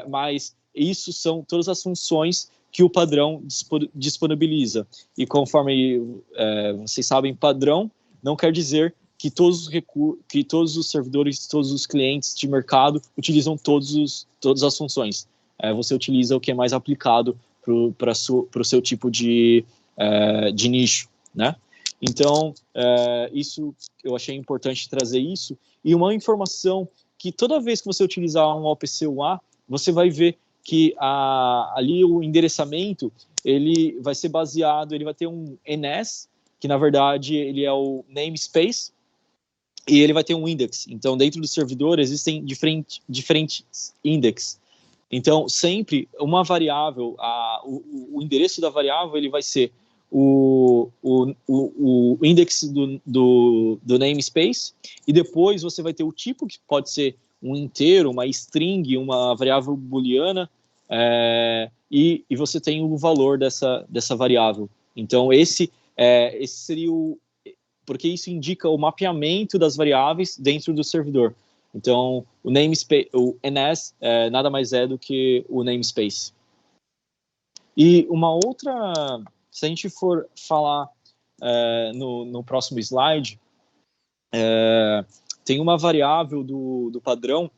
mas isso são todas as funções que o padrão disponibiliza. E conforme vocês sabem, padrão não quer dizer que todos os servidores, todos os clientes de mercado utilizam todas as funções. Você utiliza o que é mais aplicado para o seu tipo de nicho, né? Então, isso eu achei importante trazer isso. E uma informação que toda vez que você utilizar um OPC-UA, você vai ver que ali o endereçamento ele vai ser baseado, ele vai ter um NS, que na verdade ele é o namespace, e ele vai ter um index. Então, dentro do servidor existem diferentes index. Então, sempre uma variável, o endereço da variável ele vai ser o index do namespace, e depois você vai ter o tipo, que pode ser um inteiro, uma string, uma variável booleana, e você tem o valor dessa variável. Então, esse seria porque isso indica o mapeamento das variáveis dentro do servidor. Então, o NS nada mais é do que o namespace. E uma outra, se a gente for falar no próximo slide, tem uma variável do padrão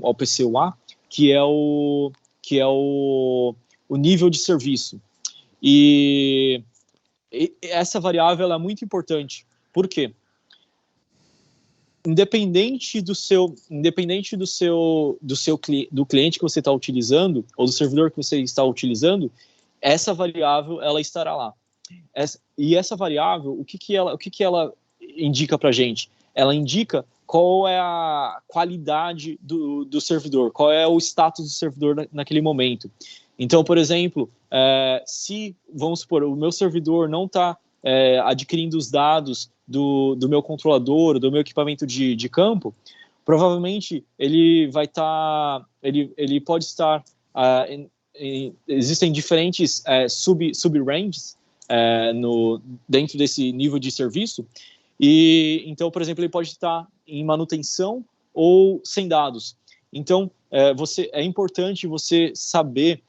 OPC-UA, que é o nível de serviço. E essa variável é muito importante. Por quê? Independente do cliente que você está utilizando, ou do servidor que você está utilizando, essa variável ela estará lá. E essa variável, o que ela indica para a gente? Ela indica qual é a qualidade do servidor, qual é o status do servidor naquele momento. Então, por exemplo, se, vamos supor, o meu servidor não está adquirindo os dados do meu controlador, do meu equipamento de campo, provavelmente ele vai estar, ele pode estar, existem diferentes sub-ranges dentro desse nível de serviço, e então, por exemplo, ele pode estar em manutenção ou sem dados. Então, é importante você saber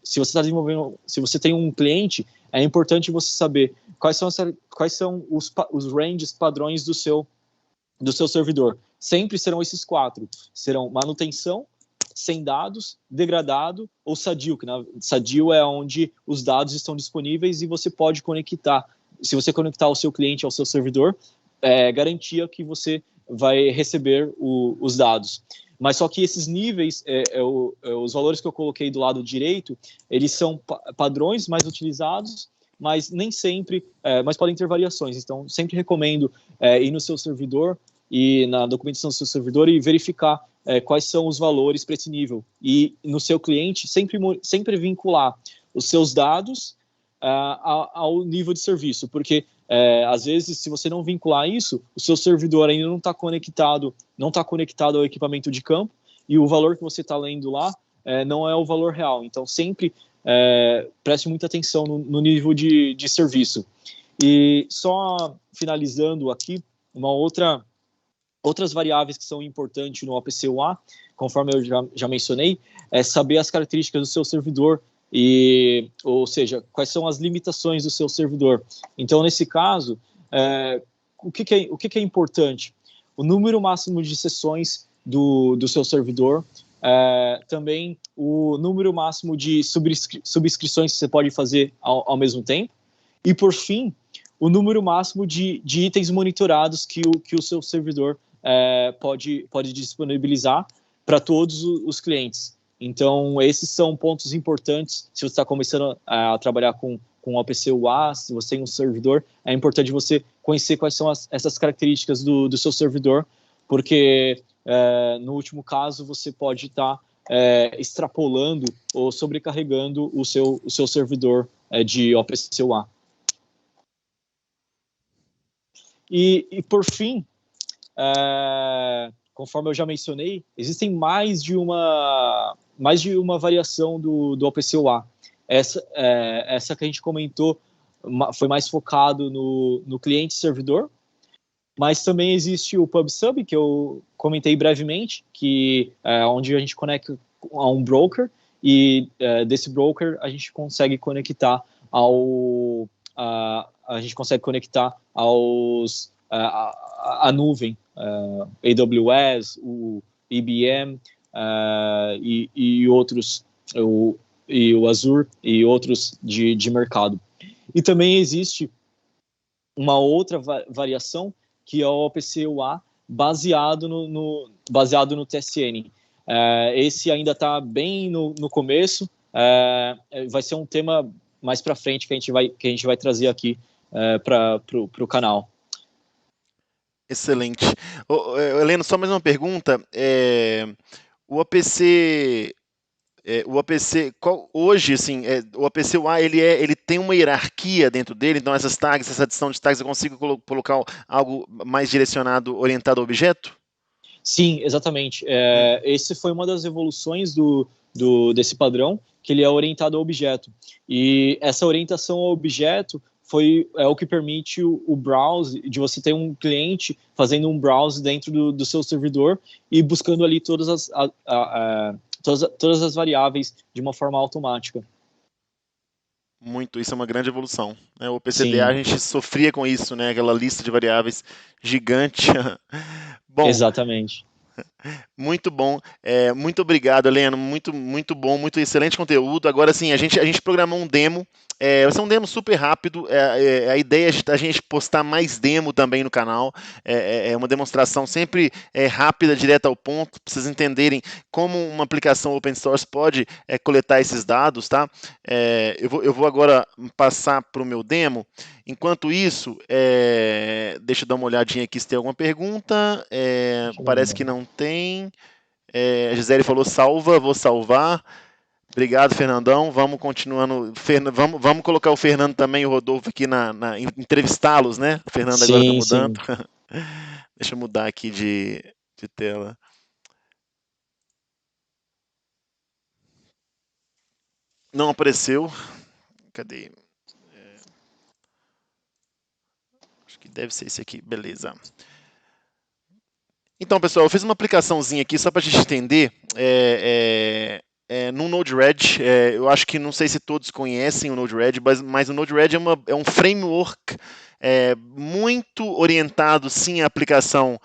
se você está desenvolvendo, se você tem um cliente, é importante você saber quais são os ranges padrões do seu servidor. Sempre serão esses 4. Serão manutenção, sem dados, degradado ou sadio. Sadio é onde os dados estão disponíveis e você pode conectar. Se você conectar o seu cliente ao seu servidor, garantia que você vai receber os dados. Mas só que esses níveis, os valores que eu coloquei do lado direito, eles são padrões mais utilizados, mas nem sempre, mas podem ter variações. Então, sempre recomendo ir no seu servidor e na documentação do seu servidor e verificar quais são os valores para esse nível. E no seu cliente, sempre vincular os seus dados ao nível de serviço, porque às vezes, se você não vincular isso, o seu servidor ainda não está conectado ao equipamento de campo, e o valor que você está lendo lá não é o valor real. Então, sempre preste muita atenção no nível de serviço. E só finalizando aqui, outras variáveis que são importantes no OPC-UA, conforme eu já mencionei, é saber as características do seu servidor, ou seja, quais são as limitações do seu servidor. Então, nesse caso, o que é importante? O número máximo de sessões do seu servidor, também o número máximo de subscrições que você pode fazer ao mesmo tempo, e, por fim, o número máximo de itens monitorados que o seu servidor pode disponibilizar para todos os clientes. Então, esses são pontos importantes. Se você está começando a trabalhar com OPC-UA, se você tem um servidor, é importante você conhecer quais são essas características do seu servidor, porque, no último caso, você pode estar extrapolando ou sobrecarregando o seu servidor de OPC-UA. E por fim, conforme eu já mencionei, existem mais de uma variação do OPC-UA. Essa que a gente comentou foi mais focado no cliente-servidor, mas também existe o PubSub, que eu comentei brevemente, que onde a gente conecta a um broker, e desse broker a gente consegue conectar a nuvem, AWS, o IBM e outros, e o Azure e outros de mercado. E também existe uma outra variação, que é o OPC-UA baseado no TSN. Esse ainda está bem no começo, vai ser um tema mais para frente que a gente vai trazer aqui para o canal. Excelente. Heleno, só mais uma pergunta. O APC, hoje, assim, o APC-UA, ele tem uma hierarquia dentro dele, então essas tags, essa adição de tags, eu consigo colocar algo mais direcionado, orientado ao objeto? Sim, exatamente. Esse foi uma das evoluções desse padrão, que ele é orientado ao objeto. E essa orientação ao objeto é o que permite o browse, de você ter um cliente fazendo um browse dentro do seu servidor e buscando ali todas as variáveis de uma forma automática. Isso é uma grande evolução. O OPCDA, Sim. a gente sofria com isso, né? Aquela lista de variáveis gigante. Bom, exatamente. Muito bom, muito obrigado, Heleno, muito bom, muito excelente conteúdo. Agora sim, a gente programou um demo, vai ser um demo super rápido, a ideia é a gente postar mais demo também no canal, uma demonstração sempre rápida, direta ao ponto, para vocês entenderem como uma aplicação open source pode coletar esses dados, tá? Eu vou agora passar para o meu demo. Enquanto isso, deixa eu dar uma olhadinha aqui se tem alguma pergunta. Parece que não tem. A Gisele falou salva, vou salvar. Obrigado, Fernandão. Vamos continuando. Vamos colocar o Fernando também e o Rodolfo aqui entrevistá-los, né? O Fernando agora está mudando. Deixa eu mudar aqui de tela. Não apareceu. Cadê? Acho que deve ser esse aqui. Beleza. Então, pessoal, eu fiz uma aplicaçãozinha aqui só para a gente entender. No Node-RED, eu acho que não sei se todos conhecem o Node-RED, mas o Node-RED é um framework muito orientado, sim, à aplicação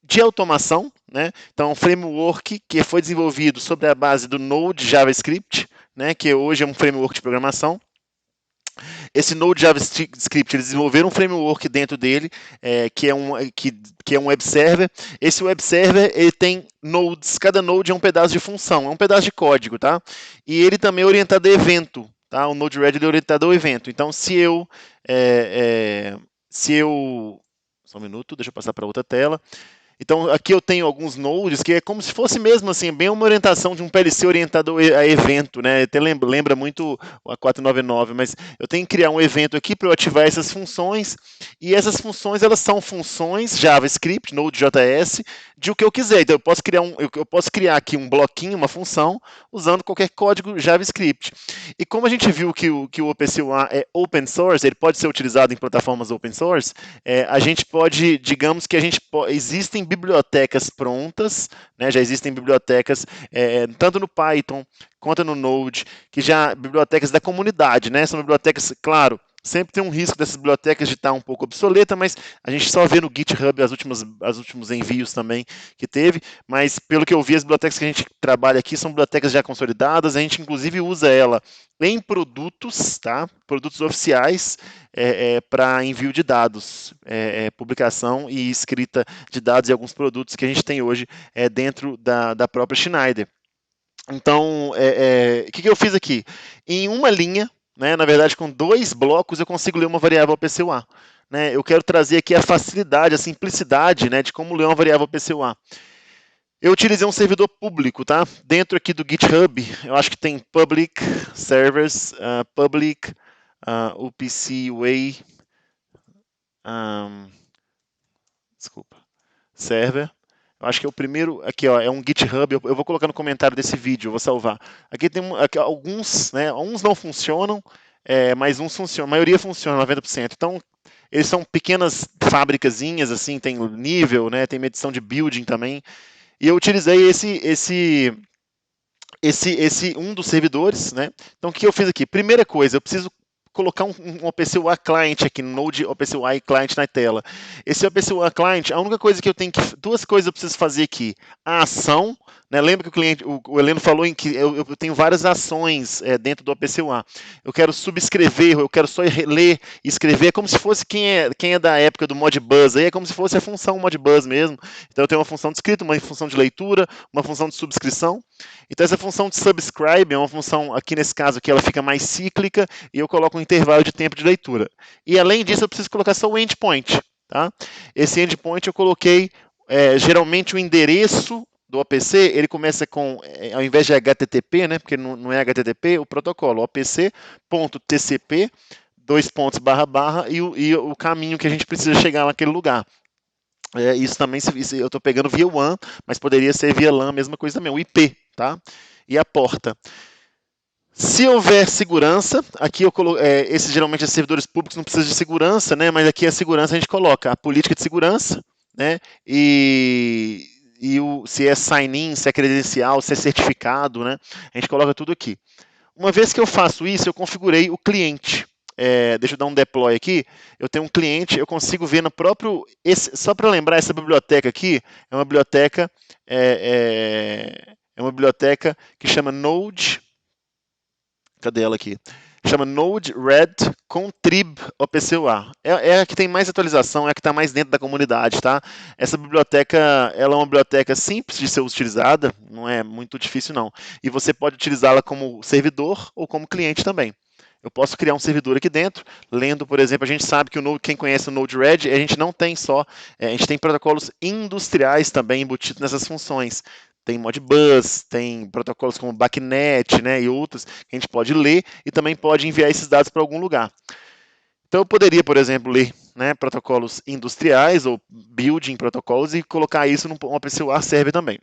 de automação, né? Então, é um framework que foi desenvolvido sobre a base do Node JavaScript, né? Que hoje é um framework de programação. Esse Node JavaScript, eles desenvolveram um framework dentro dele, que é um web server. Esse web server, ele tem nodes, cada node é um pedaço de função, é um pedaço de código, tá? E ele também é orientado a evento, tá? O Node-RED é orientado ao evento. Então, se eu... Só um minuto, deixa eu passar para outra tela. Então, aqui eu tenho alguns nodes que é como se fosse mesmo assim, bem uma orientação de um PLC orientado a evento, né? Até lembra muito a 499, mas eu tenho que criar um evento aqui para eu ativar essas funções, e essas funções, elas são funções JavaScript, Node.js, de o que eu quiser. Então, eu posso criar aqui um bloquinho, uma função, usando qualquer código JavaScript. E como a gente viu que o OPC-UA é open source, ele pode ser utilizado em plataformas open source, a gente pode, digamos que existem bibliotecas prontas, né, já existem bibliotecas tanto no Python quanto no Node, que já bibliotecas da comunidade, né, são bibliotecas, claro, sempre tem um risco dessas bibliotecas de estar um pouco obsoleta, mas a gente só vê no GitHub os últimos envios também que teve, mas pelo que eu vi, as bibliotecas que a gente trabalha aqui são bibliotecas já consolidadas, a gente inclusive usa ela em produtos, tá? Produtos oficiais para envio de dados, publicação e escrita de dados e alguns produtos que a gente tem hoje dentro da própria Schneider. Então, o que eu fiz aqui? Em uma linha, né, na verdade, com 2 blocos, eu consigo ler uma variável OPC-UA. Né? Eu quero trazer aqui a facilidade, a simplicidade, né, de como ler uma variável OPC-UA. Eu utilizei um servidor público, tá? Dentro aqui do GitHub, eu acho que tem public servers, public UPC way, desculpa, server. Eu acho que é o primeiro, aqui ó, é um GitHub, eu vou colocar no comentário desse vídeo, eu vou salvar. Aqui tem alguns, né, uns não funcionam, mas uns funcionam, a maioria funciona, 90%. Então, eles são pequenas fábricazinhas, assim, tem nível, né, tem medição de building também. E eu utilizei esse um dos servidores, né? Então, o que eu fiz aqui? Primeira coisa, eu preciso colocar um OPC-UA client aqui, no Node OPC-UA client na tela. Esse OPC-UA client, a única coisa que eu tenho que... Duas coisas eu preciso fazer aqui. A ação, né? Lembra que o Heleno falou em que eu tenho várias ações dentro do OPC-UA. Eu quero subscrever, eu quero só ler e escrever, é como se fosse quem é da época do Modbus, aí é como se fosse a função Modbus mesmo. Então eu tenho uma função de escrita, uma função de leitura, uma função de subscrição. Então essa função de subscribe é uma função, aqui nesse caso aqui, ela fica mais cíclica e eu coloco um intervalo de tempo de leitura. E além disso eu preciso colocar só o endpoint. Tá? Esse endpoint eu coloquei, geralmente o endereço do OPC, ele começa com, ao invés de HTTP, né, porque não é HTTP, o protocolo opc.tcp, e o caminho que a gente precisa chegar naquele lugar. Isso também, eu estou pegando via WAN, mas poderia ser via LAN, a mesma coisa também, o IP, tá? E a porta. Se houver segurança, aqui eu coloco, esses geralmente os servidores públicos não precisam de segurança, né? Mas aqui a segurança a gente coloca a política de segurança, né? Se é sign-in, se é credencial, se é certificado, né? A gente coloca tudo aqui. Uma vez que eu faço isso, eu configurei o cliente. Deixa eu dar um deploy aqui. Eu tenho um cliente, eu consigo ver no próprio. Só para lembrar, essa biblioteca aqui é uma biblioteca. É uma biblioteca que chama Node. Cadê ela aqui? Chama Node-RED Contrib OPC-UA. É a que tem mais atualização, é a que está mais dentro da comunidade, tá? Essa biblioteca, ela é uma biblioteca simples de ser utilizada, não é muito difícil não. E você pode utilizá-la como servidor ou como cliente também. Eu posso criar um servidor aqui dentro, lendo, por exemplo, a gente sabe que quem conhece o Node-RED, a gente não tem só, a gente tem protocolos industriais também embutidos nessas funções. Tem Modbus, tem protocolos como BACnet, né, e outros que a gente pode ler e também pode enviar esses dados para algum lugar. Então eu poderia, por exemplo, ler, né, protocolos industriais ou building protocolos e colocar isso num OPC-UA server também.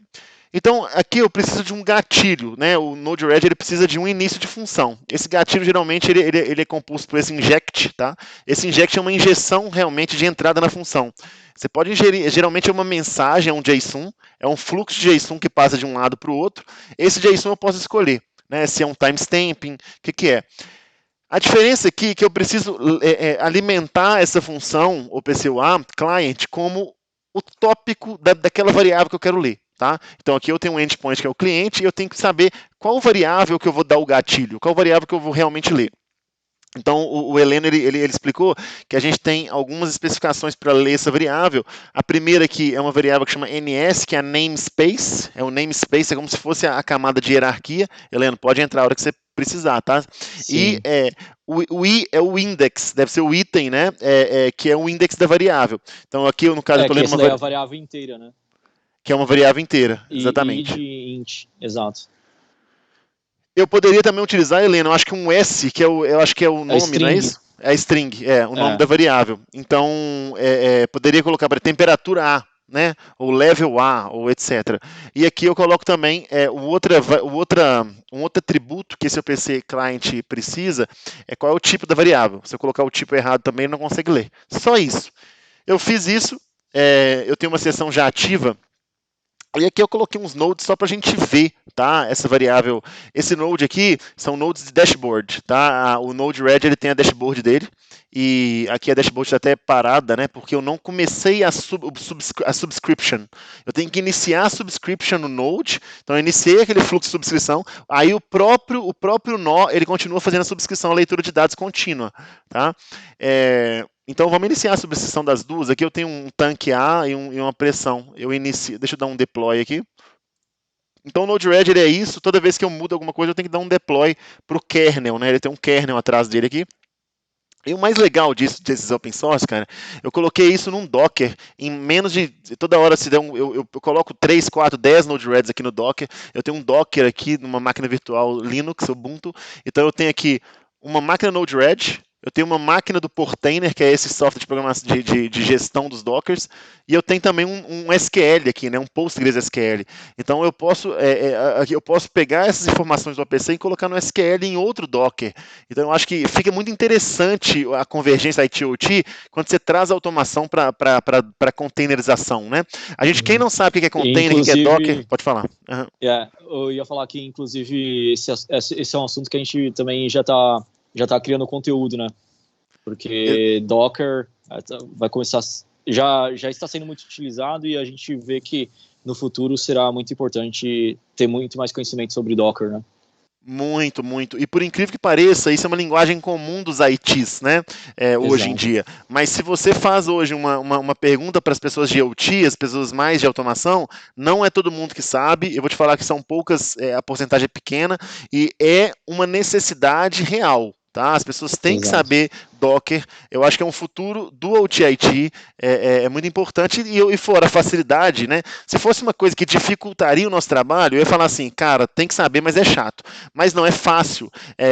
Então, aqui eu preciso de um gatilho, né? O Node-RED ele precisa de um início de função. Esse gatilho, geralmente, ele é composto por esse inject, tá? Esse inject é uma injeção, realmente, de entrada na função. Você pode ingerir, geralmente é uma mensagem, é um JSON, é um fluxo de JSON que passa de um lado para o outro. Esse JSON eu posso escolher, né? Se é um timestamping, o que é. A diferença aqui é que eu preciso alimentar essa função OPC-UA client como o tópico daquela variável que eu quero ler. Tá? Então aqui eu tenho um endpoint que é o cliente e eu tenho que saber qual variável que eu vou dar o gatilho, qual variável que eu vou realmente ler. Então o Heleno ele explicou que a gente tem algumas especificações para ler essa variável. A primeira aqui é uma variável que chama NS, que é a namespace. O namespace é como se fosse a camada de hierarquia. Heleno, pode entrar a hora que você precisar, tá? Sim. E o I é o index, deve ser o item, né? Que é o index da variável. Então aqui no caso eu tô lendo uma é a variável inteira, né? Que é uma variável inteira, E exatamente. de int, exato. Eu poderia também utilizar, Helena, eu acho que um S, que eu acho que é o É nome, não é string. isso? É a string, o nome É. da variável. Então, poderia colocar para temperatura A, né? Ou level A, ou etc. E aqui eu coloco também um outro atributo que esse OPC client precisa, é qual é o tipo da variável. Se eu colocar o tipo errado também, ele não consegue ler. Só isso. Eu fiz isso, eu tenho uma seção já ativa. E aqui eu coloquei uns nodes só para a gente ver, tá? Essa variável. Esse node aqui são nodes de dashboard, tá? O node red ele tem a dashboard dele. E aqui a dashboard está até parada, né? Porque eu não comecei a subscription. Eu tenho que iniciar a subscription no node. Então eu iniciei aquele fluxo de subscrição. Aí o próprio nó ele continua fazendo a subscrição, a leitura de dados contínua, tá? Então vamos iniciar a substituição das duas. Aqui eu tenho um tanque A e uma pressão. Eu inicio, deixa eu dar um deploy aqui. Então o Node-RED ele é isso. Toda vez que eu mudo alguma coisa, eu tenho que dar um deploy para o kernel, né? Ele tem um kernel atrás dele aqui. E o mais legal desses open source, cara, eu coloquei isso num Docker em menos de. Toda hora se der eu coloco 3, 4, 10 Node-REDs aqui no Docker. Eu tenho um Docker aqui numa máquina virtual Linux, Ubuntu. Então eu tenho aqui uma máquina Node-RED, eu tenho uma máquina do Portainer, que é esse software de programação de gestão dos Dockers, e eu tenho também um SQL aqui, né, um PostgreSQL. Então eu posso pegar essas informações do APC e colocar no SQL em outro Docker. Então eu acho que fica muito interessante a convergência IT-OT quando você traz a automação para containerização, né? Quem não sabe o que é container, o que é Docker, pode falar. Uhum. Eu ia falar que, inclusive, esse é um assunto que a gente também já tá criando conteúdo, né? Porque Docker vai começar, já está sendo muito utilizado e a gente vê que no futuro será muito importante ter muito mais conhecimento sobre Docker, né? Muito, muito. E por incrível que pareça, isso é uma linguagem comum dos ITs, né? Hoje em dia. Mas se você faz hoje uma pergunta para as pessoas de OT, as pessoas mais de automação, não é todo mundo que sabe. Eu vou te falar que são poucas, a porcentagem é pequena, e é uma necessidade real. Tá? As pessoas têm que saber Docker. Eu acho que é um futuro do OT-IT, é muito importante. E fora a facilidade, né? Se fosse uma coisa que dificultaria o nosso trabalho, eu ia falar assim, cara, tem que saber, mas é chato. Mas não é fácil.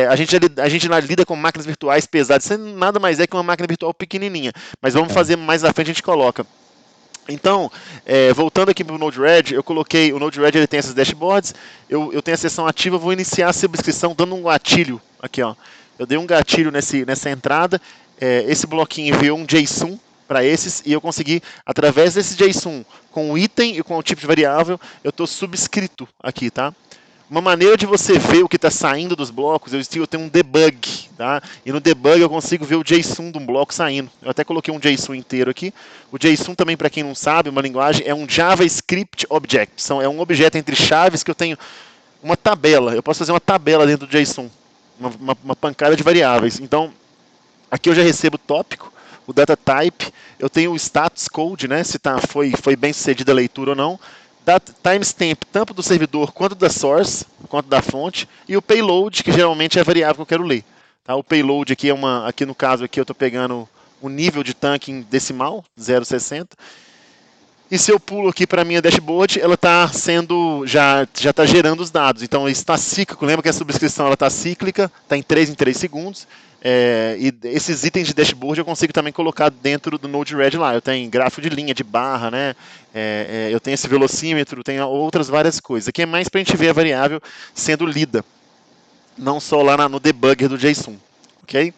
A gente lida com máquinas virtuais pesadas. Isso nada mais é que uma máquina virtual pequenininha. Mas vamos fazer mais à frente, a gente coloca. Então, voltando aqui para o Node-RED, eu coloquei, o Node-RED ele tem essas dashboards, eu tenho a sessão ativa, vou iniciar a subscrição dando um gatilho, aqui ó, eu dei um gatilho nessa entrada, esse bloquinho enviou um JSON para esses, e eu consegui, através desse JSON, com o item e com o tipo de variável, eu estou subscrito aqui, tá? Uma maneira de você ver o que está saindo dos blocos, eu tenho um debug, tá? E no debug eu consigo ver o JSON de um bloco saindo. Eu até coloquei um JSON inteiro aqui. O JSON também, para quem não sabe, uma linguagem, é um JavaScript Object. É um objeto entre chaves que eu tenho uma tabela. Eu posso fazer uma tabela dentro do JSON, uma pancada de variáveis. Então, aqui eu já recebo o tópico, o data type, eu tenho o status code, né? Se foi bem sucedida a leitura ou não. Timestamp, tanto do servidor quanto da source, quanto da fonte, e o payload, que geralmente é a variável que eu quero ler. Tá? O payload aqui aqui no caso aqui eu estou pegando o nível de tanque em decimal, 0,60. E se eu pulo aqui para a minha dashboard, ela está já está gerando os dados. Então está cíclico, lembra que a subscrição está cíclica, está em 3 segundos. E esses itens de dashboard eu consigo também colocar dentro do Node-RED lá. Eu tenho gráfico de linha, de barra, né? Eu tenho esse velocímetro, tenho outras várias coisas. Aqui é mais para a gente ver a variável sendo lida, não só lá no debugger do JSON, ok?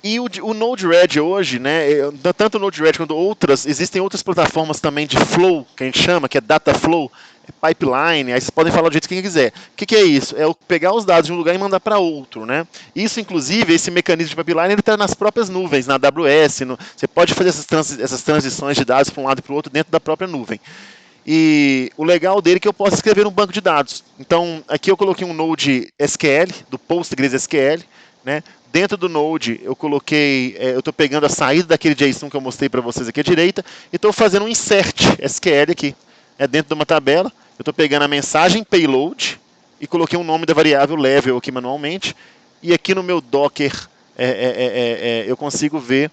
E o Node-RED hoje, né, tanto o Node-RED quanto existem outras plataformas também de flow, que a gente chama, que é data flow, pipeline, aí vocês podem falar do jeito que quiser. O que é isso? É pegar os dados de um lugar e mandar para outro, né? Isso, inclusive, esse mecanismo de pipeline, ele está nas próprias nuvens, na AWS, você pode fazer essas transições de dados para um lado e para o outro dentro da própria nuvem. E o legal dele é que eu posso escrever um banco de dados. Então, aqui eu coloquei um Node SQL, do PostgreSQL, né? Dentro do Node, eu estou pegando a saída daquele JSON que eu mostrei para vocês aqui à direita e estou fazendo um insert SQL aqui. Dentro de uma tabela, eu estou pegando a mensagem payload e coloquei o nome da variável level aqui manualmente. E aqui no meu Docker, eu consigo ver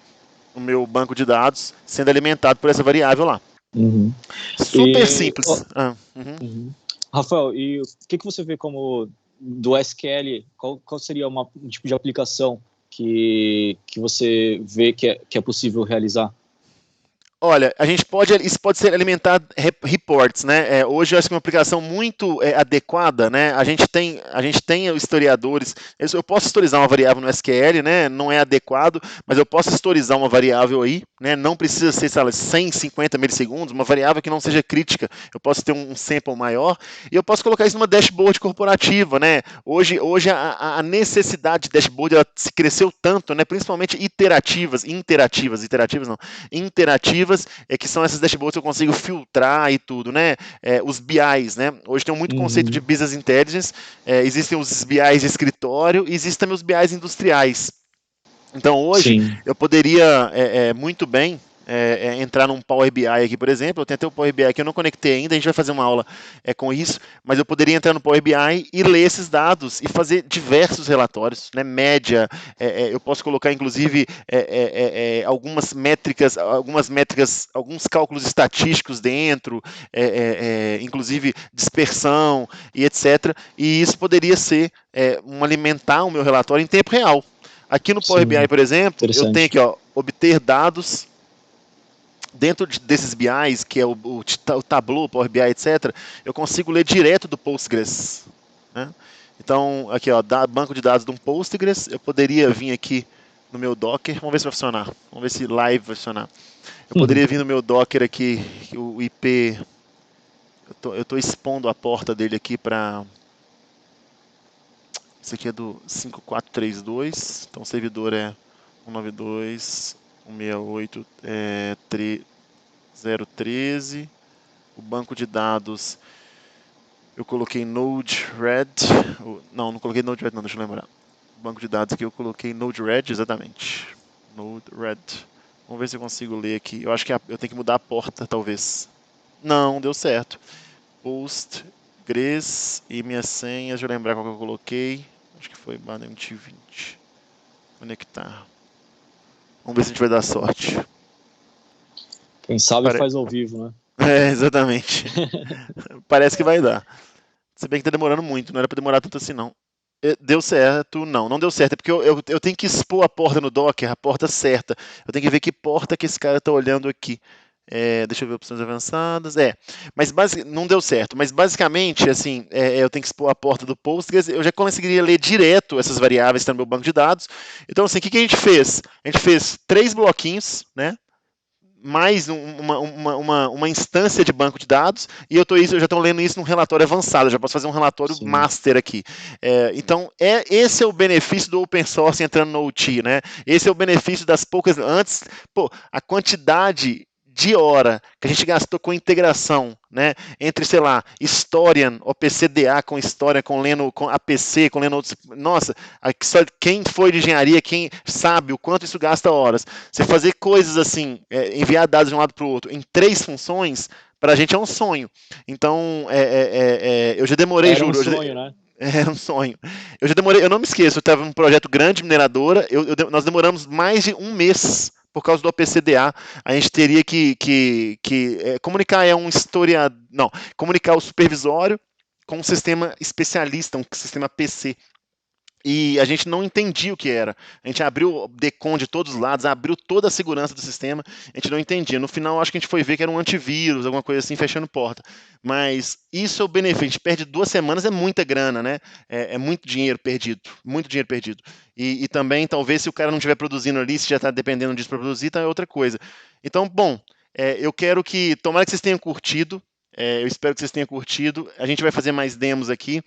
o meu banco de dados sendo alimentado por essa variável lá. Uhum. Super E, simples. Uhum. uhum. Rafael, e o que você vê como do SQL? Qual seria um tipo de aplicação que você vê que é possível realizar? Olha, isso pode ser alimentar reports, né? Hoje eu acho que é uma aplicação muito adequada, né? A gente tem historiadores. Eu posso historizar uma variável no SQL, né? Não é adequado, mas eu posso historizar uma variável aí, né? Não precisa ser, sei lá, 150 milissegundos, uma variável que não seja crítica. Eu posso ter um sample maior e eu posso colocar isso numa dashboard corporativa, né? Hoje a necessidade de dashboard ela se cresceu tanto, né? Principalmente interativas não, interativas, que são essas dashboards que eu consigo filtrar e tudo, né? Os BIs, né? Hoje tem muito conceito de Uhum. Business Intelligence, existem os BIs de escritório e existem também os BIs industriais. Então hoje Sim. eu poderia muito bem entrar num Power BI aqui, por exemplo. Eu tenho até o Power BI que eu não conectei ainda, a gente vai fazer uma aula com isso, mas eu poderia entrar no Power BI e ler esses dados e fazer diversos relatórios, né? Média, eu posso colocar inclusive algumas métricas, alguns cálculos estatísticos dentro, inclusive dispersão e etc. E isso poderia ser alimentar o meu relatório em tempo real. Aqui no Power BI, Sim. por exemplo, eu tenho Interessante. aqui, ó, obter dados dentro desses BIs, que é o Tableau, Power BI, etc. Eu consigo ler direto do Postgres, né? Então, aqui, ó, banco de dados de um Postgres, eu poderia vir aqui no meu Docker, vamos ver se vai funcionar, vamos ver se live vai funcionar. Eu poderia vir no meu Docker aqui, o IP, eu tô expondo a porta dele aqui para... Isso aqui é do 5432, então o servidor é 192.168.013. O banco de dados eu coloquei Node-RED. Não coloquei Node-RED não, deixa eu lembrar. O banco de dados aqui eu coloquei Node-RED, exatamente. Node-RED. Vamos ver se eu consigo ler aqui. Eu acho que eu tenho que mudar a porta, talvez. Não, deu certo. Postgres e minha senha, deixa eu lembrar qual que eu coloquei. Acho que foi Badent20. Conectar. Vamos ver se a gente vai dar sorte. Quem sabe Pare... faz ao vivo, né? exatamente. Parece que vai dar. Se bem que tá demorando muito, não era pra demorar tanto assim, não. Deu certo? Não, não deu certo. É porque eu tenho que expor a porta no Docker, a porta certa. Eu tenho que ver que porta que esse cara tá olhando aqui. Deixa eu ver opções avançadas. Mas não deu certo. Mas basicamente, assim, eu tenho que expor a porta do Postgres. Eu já conseguiria ler direto essas variáveis que estão no meu banco de dados. Então, assim, o que a gente fez? A gente fez 3 bloquinhos, né? Mais uma instância de banco de dados, e eu já estou lendo isso num relatório avançado, já posso fazer um relatório Sim. master aqui. Então, esse é o benefício do open source entrando no OT, né? Esse é o benefício das poucas. Antes, a quantidade de hora que a gente gastou com integração, né, entre, sei lá, Historian, OPCDA com Historian, com lendo com APC, com lendo outros. Nossa, quem foi de engenharia, quem sabe o quanto isso gasta horas. Você fazer coisas assim, enviar dados de um lado para o outro em 3 funções, para a gente é um sonho. Então, eu já demorei, Era um juro. sonho, né? Era um sonho. Eu já demorei, eu não me esqueço, eu estava num projeto grande, mineradora, nós demoramos mais de um mês por causa do OPCDA. A gente teria que comunicar um historiador, não, comunicar o supervisório com um sistema especialista, um sistema PC. E a gente não entendia o que era. A gente abriu o DECON de todos os lados, abriu toda a segurança do sistema, a gente não entendia. No final, acho que a gente foi ver que era um antivírus, alguma coisa assim, fechando porta. Mas isso é o benefício. A gente perde 2 semanas, é muita grana, né? É muito dinheiro perdido. Muito dinheiro perdido. E também, talvez, se o cara não estiver produzindo ali, se já está dependendo disso para produzir, então é outra coisa. Então, bom, eu quero que. Tomara que vocês tenham curtido. Eu espero que vocês tenham curtido. A gente vai fazer mais demos aqui.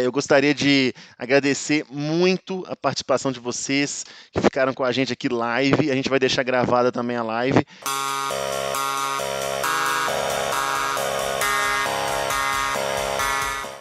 Eu gostaria de agradecer muito a participação de vocês que ficaram com a gente aqui live. A gente vai deixar gravada também a live.